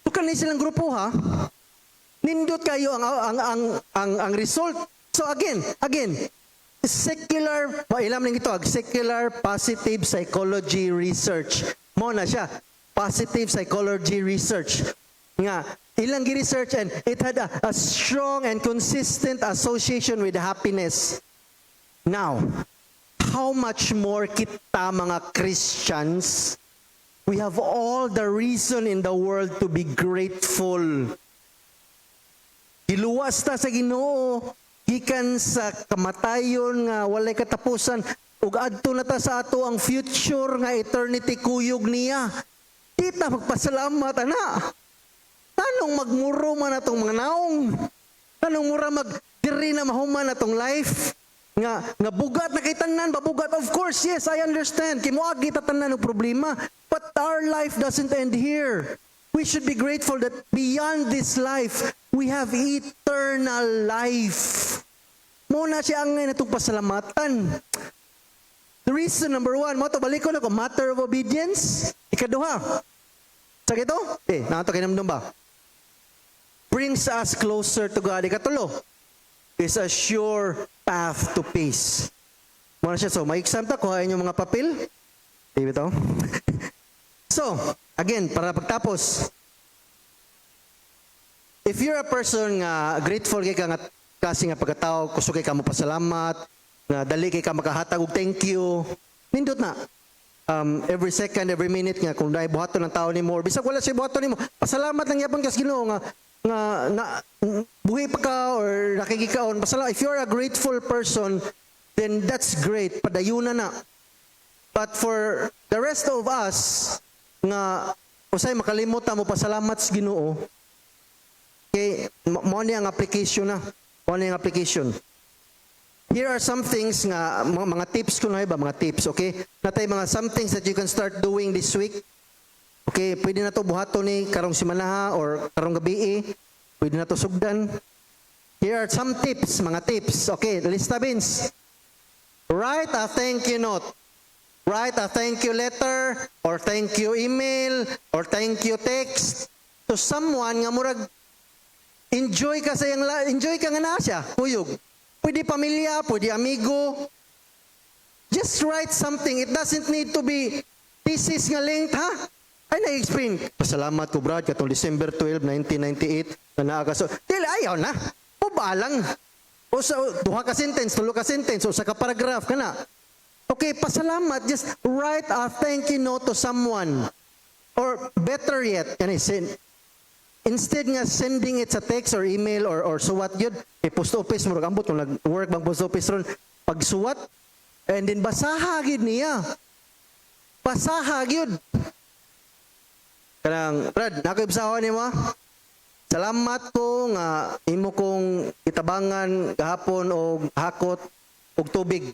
A: Tukan na silang grupo, ha? Nindot kayo ang result. So again, secular, ilam lang ito, secular positive psychology research. Mo na siya, positive psychology research. Nga, ilang gi-research and it had a strong and consistent association with happiness. Now, how much more kita mga Christians, we have all the reason in the world to be grateful. Giluwas ta sa Ginoo, gikan sa kamatayon nga walay katapusan, ug adto na ta sa ato ang future nga eternity kuyog niya. Kita magpasalamat ana. Tanong magmuro man atong mga naong. Tanong mura diri na mahuman atong life. Nga bugat na kay tanan, babugat. Of course, yes, I understand. Kimuagi ta tanan ng problema. But our life doesn't end here. We should be grateful that beyond this life, we have eternal life. Muna siya ang itong pasalamatan. The reason number 1, mo to balik ko na ko, matter of obedience. Ikaduha. Sa ito? Nakato kinamdum ba? Brings us closer to God. Ikatulo is a sure path to peace. Muna siya. So, may exam ta, kuhain yung mga papel. Diba ito? So, again, para pagtapos, if you're a person nga grateful kay ka nga kasi nga pagkatao, kusog kay ka mo pasalamat, nga dali kay ka makahatag og thank you, nindot na. Every second, every minute nga kung dahil buhaton ng tao nimo, bisag wala siya buhaton nimo, pasalamat lang yapon kas Ginoo nga buhi pa ka or nakikikaon. If you're a grateful person, then that's great. Padayunan na. But for the rest of us, nga usay makalimutan mo pasalamat sa Ginoo, kay mo ni ang application na. Mo ni ang application. Here are some things nga mga tips ko na iba, mga tips, okay? Natay mga some things that you can start doing this week. Okay, pwede na to buhaton ni karong simanaha or karong gabi. Pwede na to sugdan. Here are some tips, mga tips. Okay, lista Vince. Write a thank you note. Write a thank you letter or thank you email or thank you text to someone nga murag enjoy ka sa enjoy ka nga na siya, kuyog. Pwede pamilya, pwede amigo. Just write something. It doesn't need to be thesis nga length, ha? Ay, na-explain. Pasalamat ko, Brad, katong December 12, 1998, na naagaso. Dili, ayaw na. O balang. O sa, 2 ka sentence, 3 ka sentence, o sa ka paragraph ka na. Okay, pasalamat. Just write a thank you note to someone. Or better yet, instead nga sending it sa text or email or suwat yun, post office mo, ambot kung nag-work bang post office ron, pagsuwat, and then basahagid niya. Basahagid. Kanang, Brad, nakiibsahan ni mo? Salamat ko nga imo kong itabangan gahapon o hakot o tubig.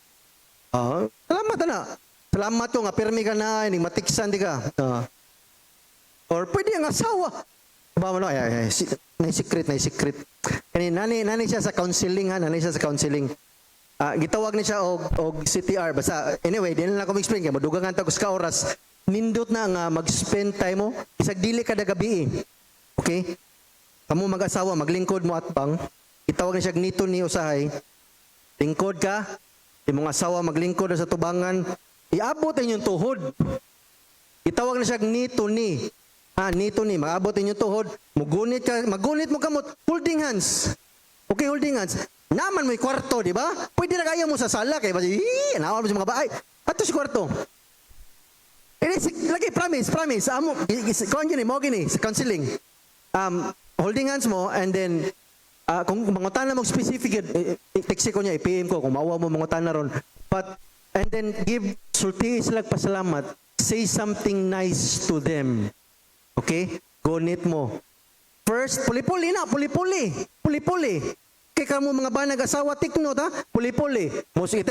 A: Salamat na. Salamat ko nga pirmi ka na, ining matiksan di ka. Or pwede ang asawa. Ba mo no, secret. Kani nani siya sa counseling ha, nani siya sa counseling. Gitawag ni siya og CTR basta anyway, di na ko explain kay madugangan ta ko sa oras. Nindot na nga mag-spend time mo isag dili kada gabi. Okay? Kamu mag-asawa maglingkod mo atbang. Gitawag ni siya nito ni usahay. Lingkod ka, imong asawa maglingkod sa tubangan, iabot inyong tuhod. Gitawag ni siya nito ni. Nito ni, mag-abot inyong tuhod, magunit mo kamot, holding hands. Okay, holding hands. Naman mo'y kwarto, di ba? Pwede na kaya mo sa sala, kaya basi, naawal mo sa mga baay. Ato si kwarto. Lagi, promise. Kuhan yun mo gini, sa counseling. Holding hands mo, and then, kung mangutan na mo specific, text ko niya, i-PM ko, kung maawa mo mangutan na ron. And then, sulti sila pasalamat, say something nice to them. Okay? Gunit mo. First, puli-puli na, puli-puli. Kaya ka mo mga banag asawa, take note ha, puli-puli.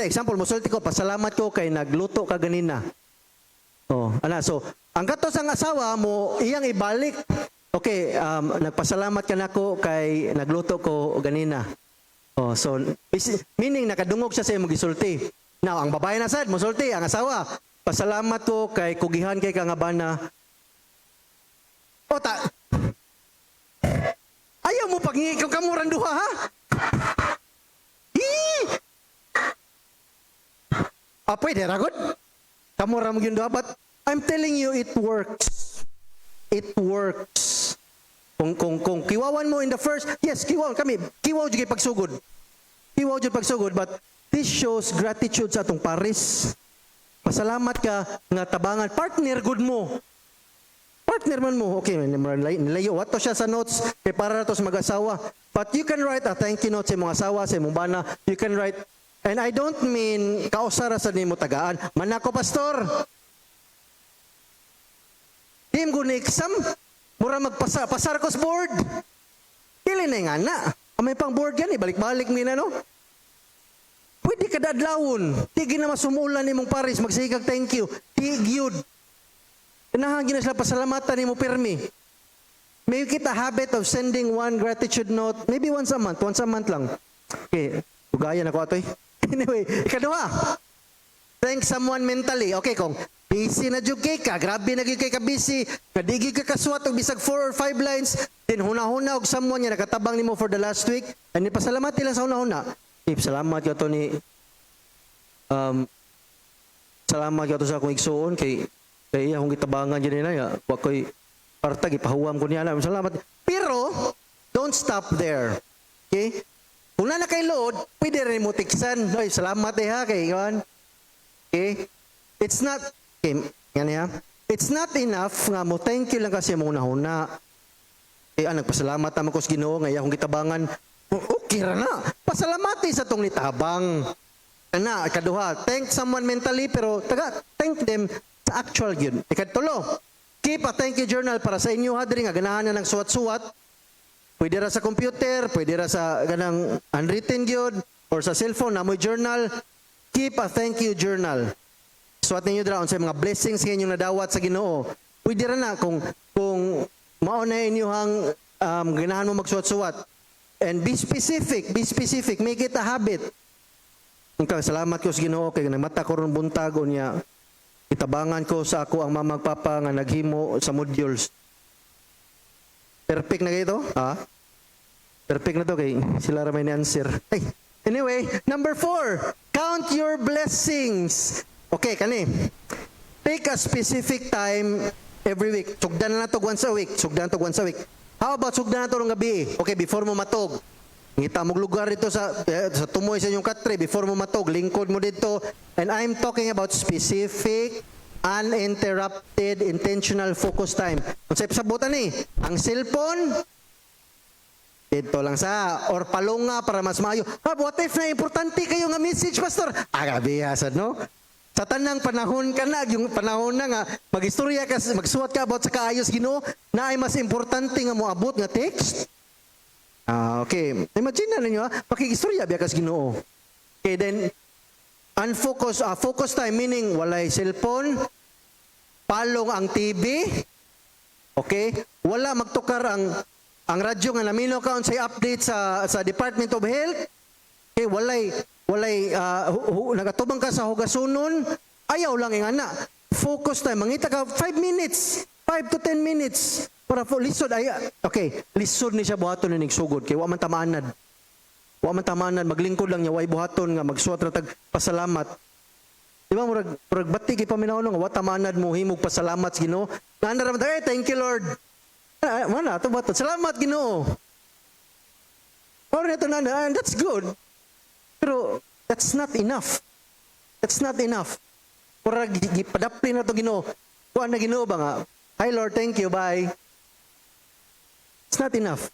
A: Example, musulti ko, pasalamat ko kay nagluto ka ganina. So, ang katos ang asawa mo, iyang ibalik. Okay, nagpasalamat ka na ko kay nagluto ko ganina. So, meaning nakadungog siya sa iyong gisulti. Now, ang babae na sad, musulti, ang asawa, pasalamat ko kay kugihan kay kangabana. Ayaw mo pag kung kamuran duha, ha? Pwede, ragod? Kamuran mo yun duha, but I'm telling you, it works. It works. Kung kiwawan mo in the first, yes, kiwaw dyan pagsugod. But this shows gratitude sa atong pares. Pasalamat ka nga tabangan. Partner, good mo. Partner man mo, okay, nilayo. Wato siya sa notes, kay para to sa mag-asawa. But you can write a thank you note sa mong asawa, sa mong bana. You can write, and I don't mean kausara sa nimo tagaan. Manako, pastor. Dim ko na exam, mura pasar ko sa board. Dili na nga na. May pang board yan, balik-balik nila, no? Pwede ka dadlawon. Tigi na masumulan ni mong paris, magsigag thank you. Tigyud. Nahangin na sila pasalamatan ni mo pirmi. May kita habit of sending one gratitude note, maybe once a month lang. Okay, ugayan ako atoy. Anyway, ikadua, thank someone mentally. Okay, kung busy na jud kay ka, grabe na gyud kay ka busy, kadigi ka kaswat og bisag 4 or 5 lines, then huna-huna og someone nga nakatabang nimo for the last week, and ipasalamat nila sa huna-huna. Salamat ka to ni salamat ka to sa akong igsuon kay akong gitabangan dyan nila, wa ko'y partag, ipahuwam ko niya. Salamat. Pero, don't stop there. Okay? Kung na kay load, pwede rin mo tiksan. Ay, salamat ha, kay Iwan. Okay? It's not, okay, yan ha. It's not enough nga mo, thank you lang kasi mo una-una. Nagpasalamat naman ko sa Ginoo, ngayon akong gitabangan. Okay ra na. Pasalamati sa tong nitabang. Kaduha, thank someone mentally, pero thank them actual yun. Ikatulo, keep a thank you journal para sa inyo hadri nga ganahan na ng suwat-suwat. Pwede ra sa computer, pwede ra sa ganang unwritten yun, or sa cellphone na mo journal. Keep a thank you journal. Suwat ninyo dra sa mga blessings nga inyong nadawat sa Ginoo. Pwede ra na kung mauna inyong ganahan mo magsuwat-suwat. And be specific, make it a habit. Salamat ko sa Ginoo kay nagmata ko ron buntag niya. Itabangan ko sa ako ang mamagpapa nga naghimo sa modules. Perfect na kayo ito? Perfect na to kay sila ra may answer. Ay, anyway, number 4, count your blessings. Okay, kani. Take a specific time every week. Sugdan na to once a week. Sugdan to once a week. How about sugdan na to ng gabi? Okay, before mo matog. Ngita mong lugar dito sa tumoy sa inyong katre, before mo matog, lingkod mo dito. And I'm talking about specific, uninterrupted, intentional focus time. Kung sa sabutan ni, ang cellphone, dito lang sa, or palunga para mas maayo. What if na importante kayo nga message, Pastor? Agabihasad, no? Sa tanang panahon ka na, yung panahon na nga, mag-istorya ka, magsuwat ka about sa kaayos, Ginoo, na ay mas importante nga mo abot nga text. Okay. Imagine na ninyo, pakikistorya biya kas Ginoo. Okay, then, unfocus, focus time, meaning walay cellphone, palong ang TV, okay, wala magtukar ang radyo nga namino ka unsay update sa Department of Health, okay, walay nagatubang ka sa hugasunon, ayaw lang yung ana. Focus time, mangita ka 5 minutes, 5 to 10 minutes, para po, lisod, okay, lisod ni siya buhaton na nagsugod, kaya waman tamanad. Waman tamanad, maglingkod lang niya, way buhaton nga, magsuat na tag pasalamat. Di ba, murag bati kay paminaw nga, wat tamanad mo, himog pasalamat, Ginoo. Naandaram, thank you, Lord. Mana, ito buhaton, salamat, Ginoo. Or ito na, that's good. Pero, that's not enough. That's not enough. Murag, padapli na ito, Ginoo. Kuha na Ginoo ba nga? Hi, Lord, thank you, bye. It's not enough.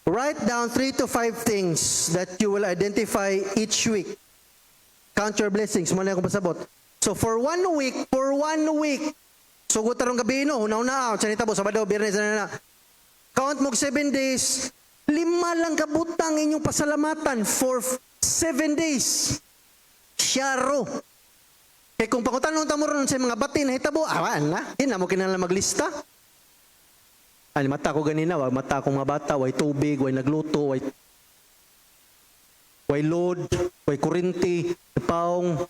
A: Write down 3 to 5 things that you will identify each week. Count your blessings. Muna akong pasabot. So for 1 week, sugot tarong gabi no, una-una, sanita po, Sabado, Biyernes, na. Count mo 7 days, 5 lang kabutang inyong pasalamatan for 7 days. Syaro. Kaya kung pangutanong tamo ron sa mga bati na hitabo, awan na, hindi na mo kinala maglista. Ay, mata ko ganina, mata akong mga bata, way tubig, way nagluto, way load, way kurinti, napaong,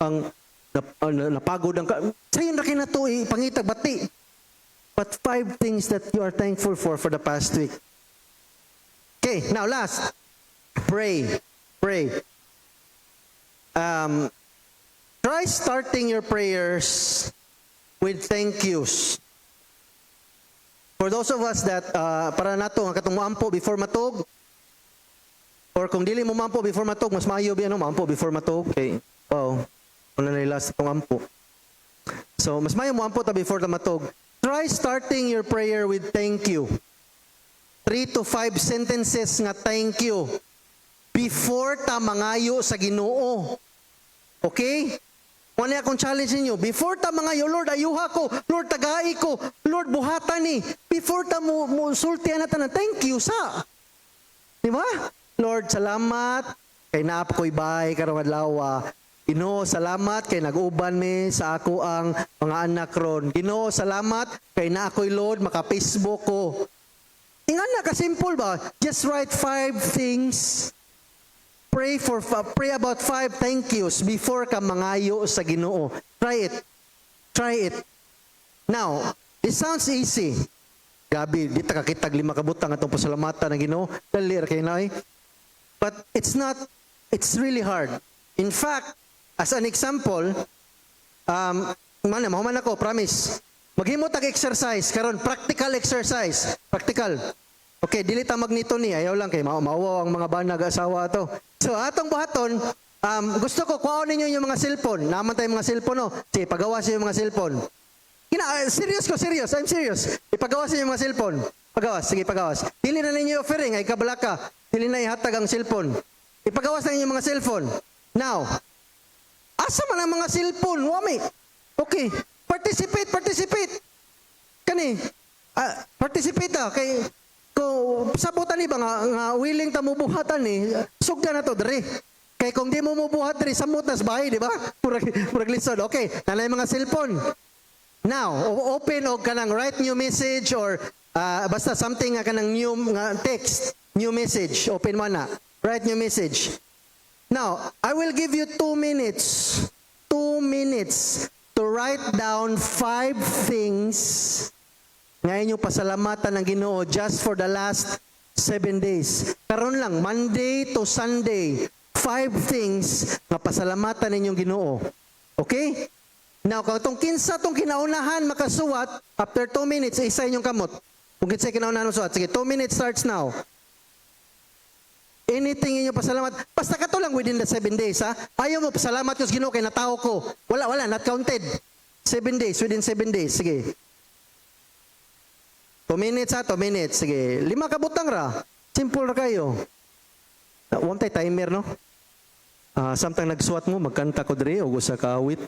A: napagod ang sa'yo na kinato, pangitag bati. But 5 things that you are thankful for the past week. Okay, now last, pray. Try starting your prayers with thank yous. For those of us that, para nato, ang katong maampo before matog, or kung dili mo maampo before matog, mas maayo ba maampo before matog? Okay. Wow. Wala na last itong ampo. So, mas maayo mo ampo ta before ta matog. Try starting your prayer with thank you. 3 to 5 sentences nga thank you before ta mangayo sa Ginoo. Okay? Wala akong challenge ninyo. Before ta mangayo, Lord, ayuha ko. Lord, tagai ko. Lord, buhatan ni. Before ta mo sultihan na tanan, thank you sa. Di ba? Lord, salamat. Kay naap ko'y bahay karong adlaw. Ginoo, salamat kay nag-uban mi sa ako ang mga anak ron. Ginoo, salamat kay na ako'y Lord, maka-Facebook ko. Ingan na, ka-simple ba? Just write 5 things. Pray about 5 thank yous before ka mangayo sa Ginoo. Try it. Now, this sounds easy. Gabi, di ta kakitag 5 kabutang atong pasalamatan ng Ginoo. Dali ra kay nay. But it's really hard. In fact, as an example, mahuman ako, promise. Maghimo tag exercise karon, practical exercise. Practical. Okay, dili ta magnito ni, ayaw lang kay mauwaw ang mga banag asawa to. So atong buhaton, gusto ko kuhaon ninyo yung mga cellphone. Naman tayo mga cellphone no. Sige, pagawa sa yung mga cellphone. Serious, I'm serious. Ipagawas sa yung mga cellphone. Pagawas, sige pagawas. Dili na ninyo offering ay kabalaka. Dili na ihatag ang cellphone. Ipagawas na ninyo yung mga cellphone. Now, asa man ang mga cellphone? Wami. Okay, participate. Kani, participate kay kung sabutan ni ba nga willing ta mo buhatan ni, sugda na to dre. Kay kung di mo buhat dre samot nas bahay, di ba? Murag lisod. Okay, nanay mga cellphone. Now, open og kanang write new message or basta something nga kanang new text, new message, open mo na. Write new message. Now, I will give you 2 minutes. 2 minutes to write down 5 things nga inyong pasalamatan ng Ginoo just for the last 7 days. Karon lang, Monday to Sunday, 5 things nga pasalamatan ninyong Ginoo. Okay? Now, kung itong kinsa itong kinaunahan makasuwat, after 2 minutes, isa inyong kamot. Kung kinsa kinaunahan makasuwat, sige, 2 minutes starts now. Anything inyong pasalamat, basta ka to lang within the 7 days, ha? Ayaw mo, pasalamat ko sa Ginoo kay natao ko. Wala, not counted. 7 days, within 7 days, sige. 2 minutes, ha? 2 minutes, sige. 5 kabutang ra. Simple ra kayo. Huwag tayo timer, no? Samtang nagsuwat mo, magkanta ko dre, o sa kawit.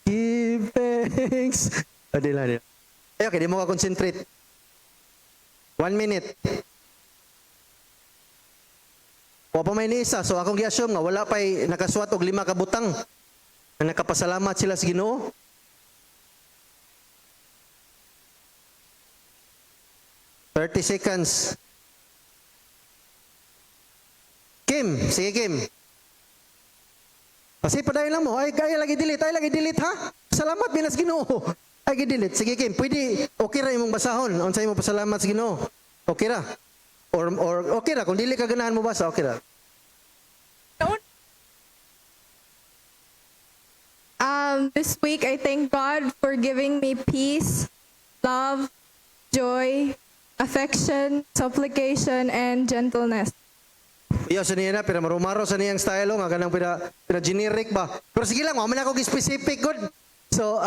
A: Give thanks. Adila. Okay, di mo ka concentrate. 1 minute. O pa may niisa, so akong gi-assume nga wala pa'y nakaswat og 5 kabutang na nakapasalamat sila sa Ginoo. $30 seconds. Kim, sige Kim. Kasi padayon lang mo, ay lagi delete ha? Salamat binas Ginoo. Ay gi-delete. Sige Kim, pwede okay ra imong basahon. Unsay mo pasalamat sa Ginoo? Okay ra. Or okay ra kung dili ka ganahan mo basa, okay ra.
B: This week I thank God for giving me peace, love, joy, affection, supplication, and gentleness.
A: Iya sa niya na, pero marumaro sa niyang style nga ganang pina-generic ba. Pero sige lang, man ako specific good. So,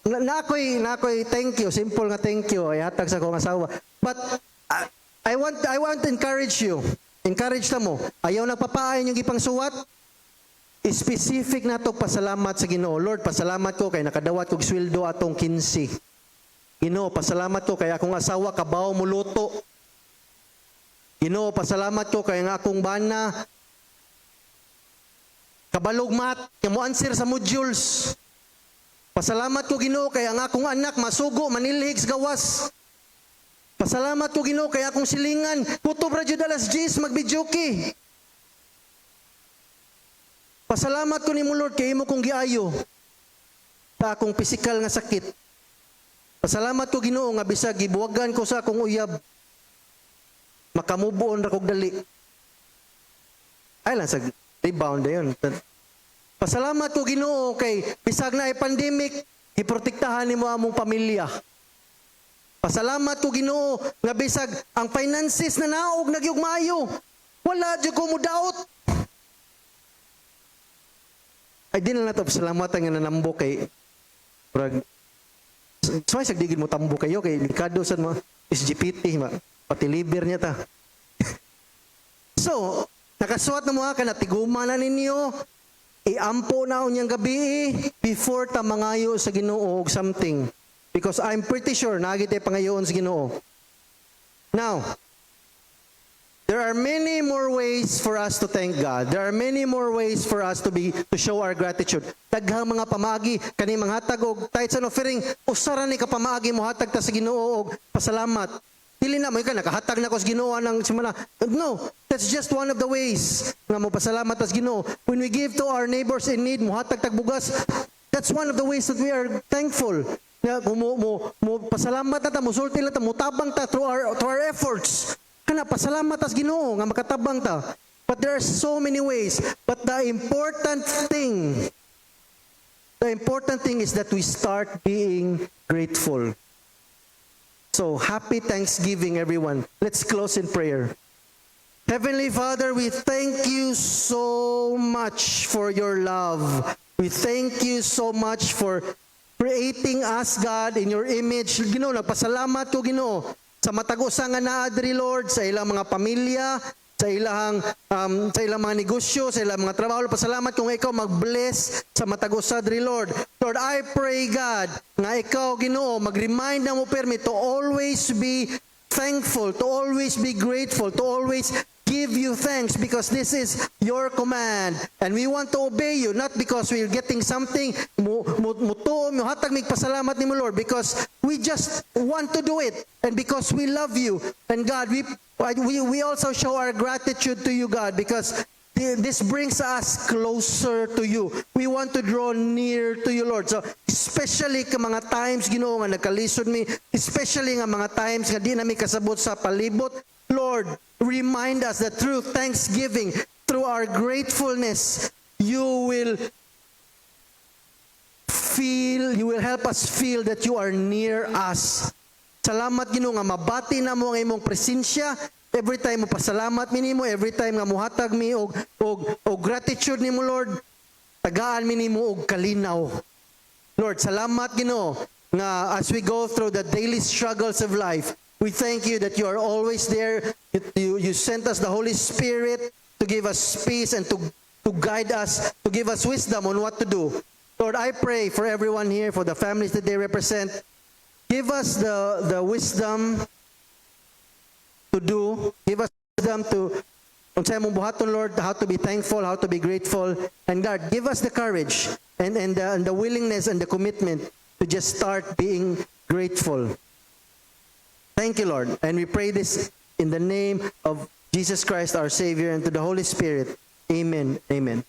A: na ako'y thank you, simple nga thank you, ay hatag sa akong asawa. But, I want to encourage you. Encourage na mo. Ayaw nagpapaayon yung ipang suwat. Specific na to pasalamat sa Ginoo. Lord, pasalamat ko kay nakadawat kog sweldo atong 15. Ginoo, pasalamat ko kay akong asawa kabaw mo luto. Ginoo, pasalamat ko kay nga akong bana kabalog mat, mo answer sa modules. Pasalamat ko Ginoo kay ang akong anak masugo manilhig sa gawas. Pasalamat ko Ginoo kay akong silingan kutob ra jud alas 10 magbidyoke. Pasalamat ko nimo Lord kay imo kong giayo sa akong pisikal nga sakit. Pasalamat ko Ginoo nga bisag gibuwagan ko sa akong uyab. Makamubuon ra kog dali. Ay lang sa rebound dayon. Pasalamat ko Ginoo kay bisag na ay pandemic, iprotektahan nimo among pamilya. Pasalamat ko Ginoo nga bisag ang finances na naog nagyug maayo. Wala jud ko mudaot. Ay di na nato pasalamatan nga nanambo kay prag so ay sagdigid mo tambo kayo kay likado sad mo SGPT pati liver niya ta. So, nakasuwat na mga kanatiguman na ninyo, iampo na unyang gabi before ta mangayo sa Ginoo og something. Because I'm pretty sure nagitay pangayoon sa Ginoo. Now, there are many more ways for us to thank God. There are many more ways for us to show our gratitude. Daghang mga pamagi kani manghatag og tithes and offering, usara ni ka pamagi mo hatag ta sa Ginoo og pasalamat. Dili na mo ka nakahatag na ko sa Ginoo nang simana. No, that's just one of the ways nga mo pasalamat ta sa Ginoo. When we give to our neighbors in need, mo hatag tag bugas, that's one of the ways that we are thankful. Na mo pasalamat na ta, mo sulti na ta, mo tabang ta through our efforts. Kana pasalamat tas Ginoo nga makatabang ta. But there are so many ways. But the important thing is that we start being grateful. So happy Thanksgiving, everyone. Let's close in prayer. Heavenly Father, we thank you so much for your love. We thank you so much for creating us, God, in your image. Ginoo, nagpasalamat ko, Ginoo, sa matagusa nga naa diri Lord, sa ilang mga pamilya, sa ilang mga negosyo, sa ilang mga trabaho. Pasalamat kung ikaw mag-bless sa matagusa diri Lord. Lord, I pray God nga ikaw Ginoo mag-remind na mo permit to always be thankful, to always be grateful, to always give you thanks because this is your command and we want to obey you not because we're getting something mo hatag mig pasalamat nimo Lord because we just want to do it and because we love you and God we also show our gratitude to you God because this brings us closer to you. We want to draw near to you, Lord. So, especially ka mga times, Ginoo, nga nagkalisod mi, especially nga mga times nga di na mi kasabot sa palibot, Lord, remind us that through thanksgiving, through our gratefulness, you will help us feel that you are near us. Salamat, Ginoo, nga mabati na mo ang imong presensya. Every time mo pasalamat mi nimo, every time nga muhatag mi og gratitude nimo, Lord, tagaan mi nimo og kalinaw. Lord, salamat, Ginoo, nga as we go through the daily struggles of life, we thank you that you are always there. You sent us the Holy Spirit to give us peace and to guide us, to give us wisdom on what to do. Lord, I pray for everyone here, for the families that they represent. Give us the wisdom to do. Give us wisdom to, unsay mong buhaton, Lord, how to be thankful, how to be grateful. And God, give us the courage and the willingness and the commitment to just start being grateful. Thank you, Lord. And we pray this in the name of Jesus Christ, our Savior, and to the Holy Spirit. Amen. Amen.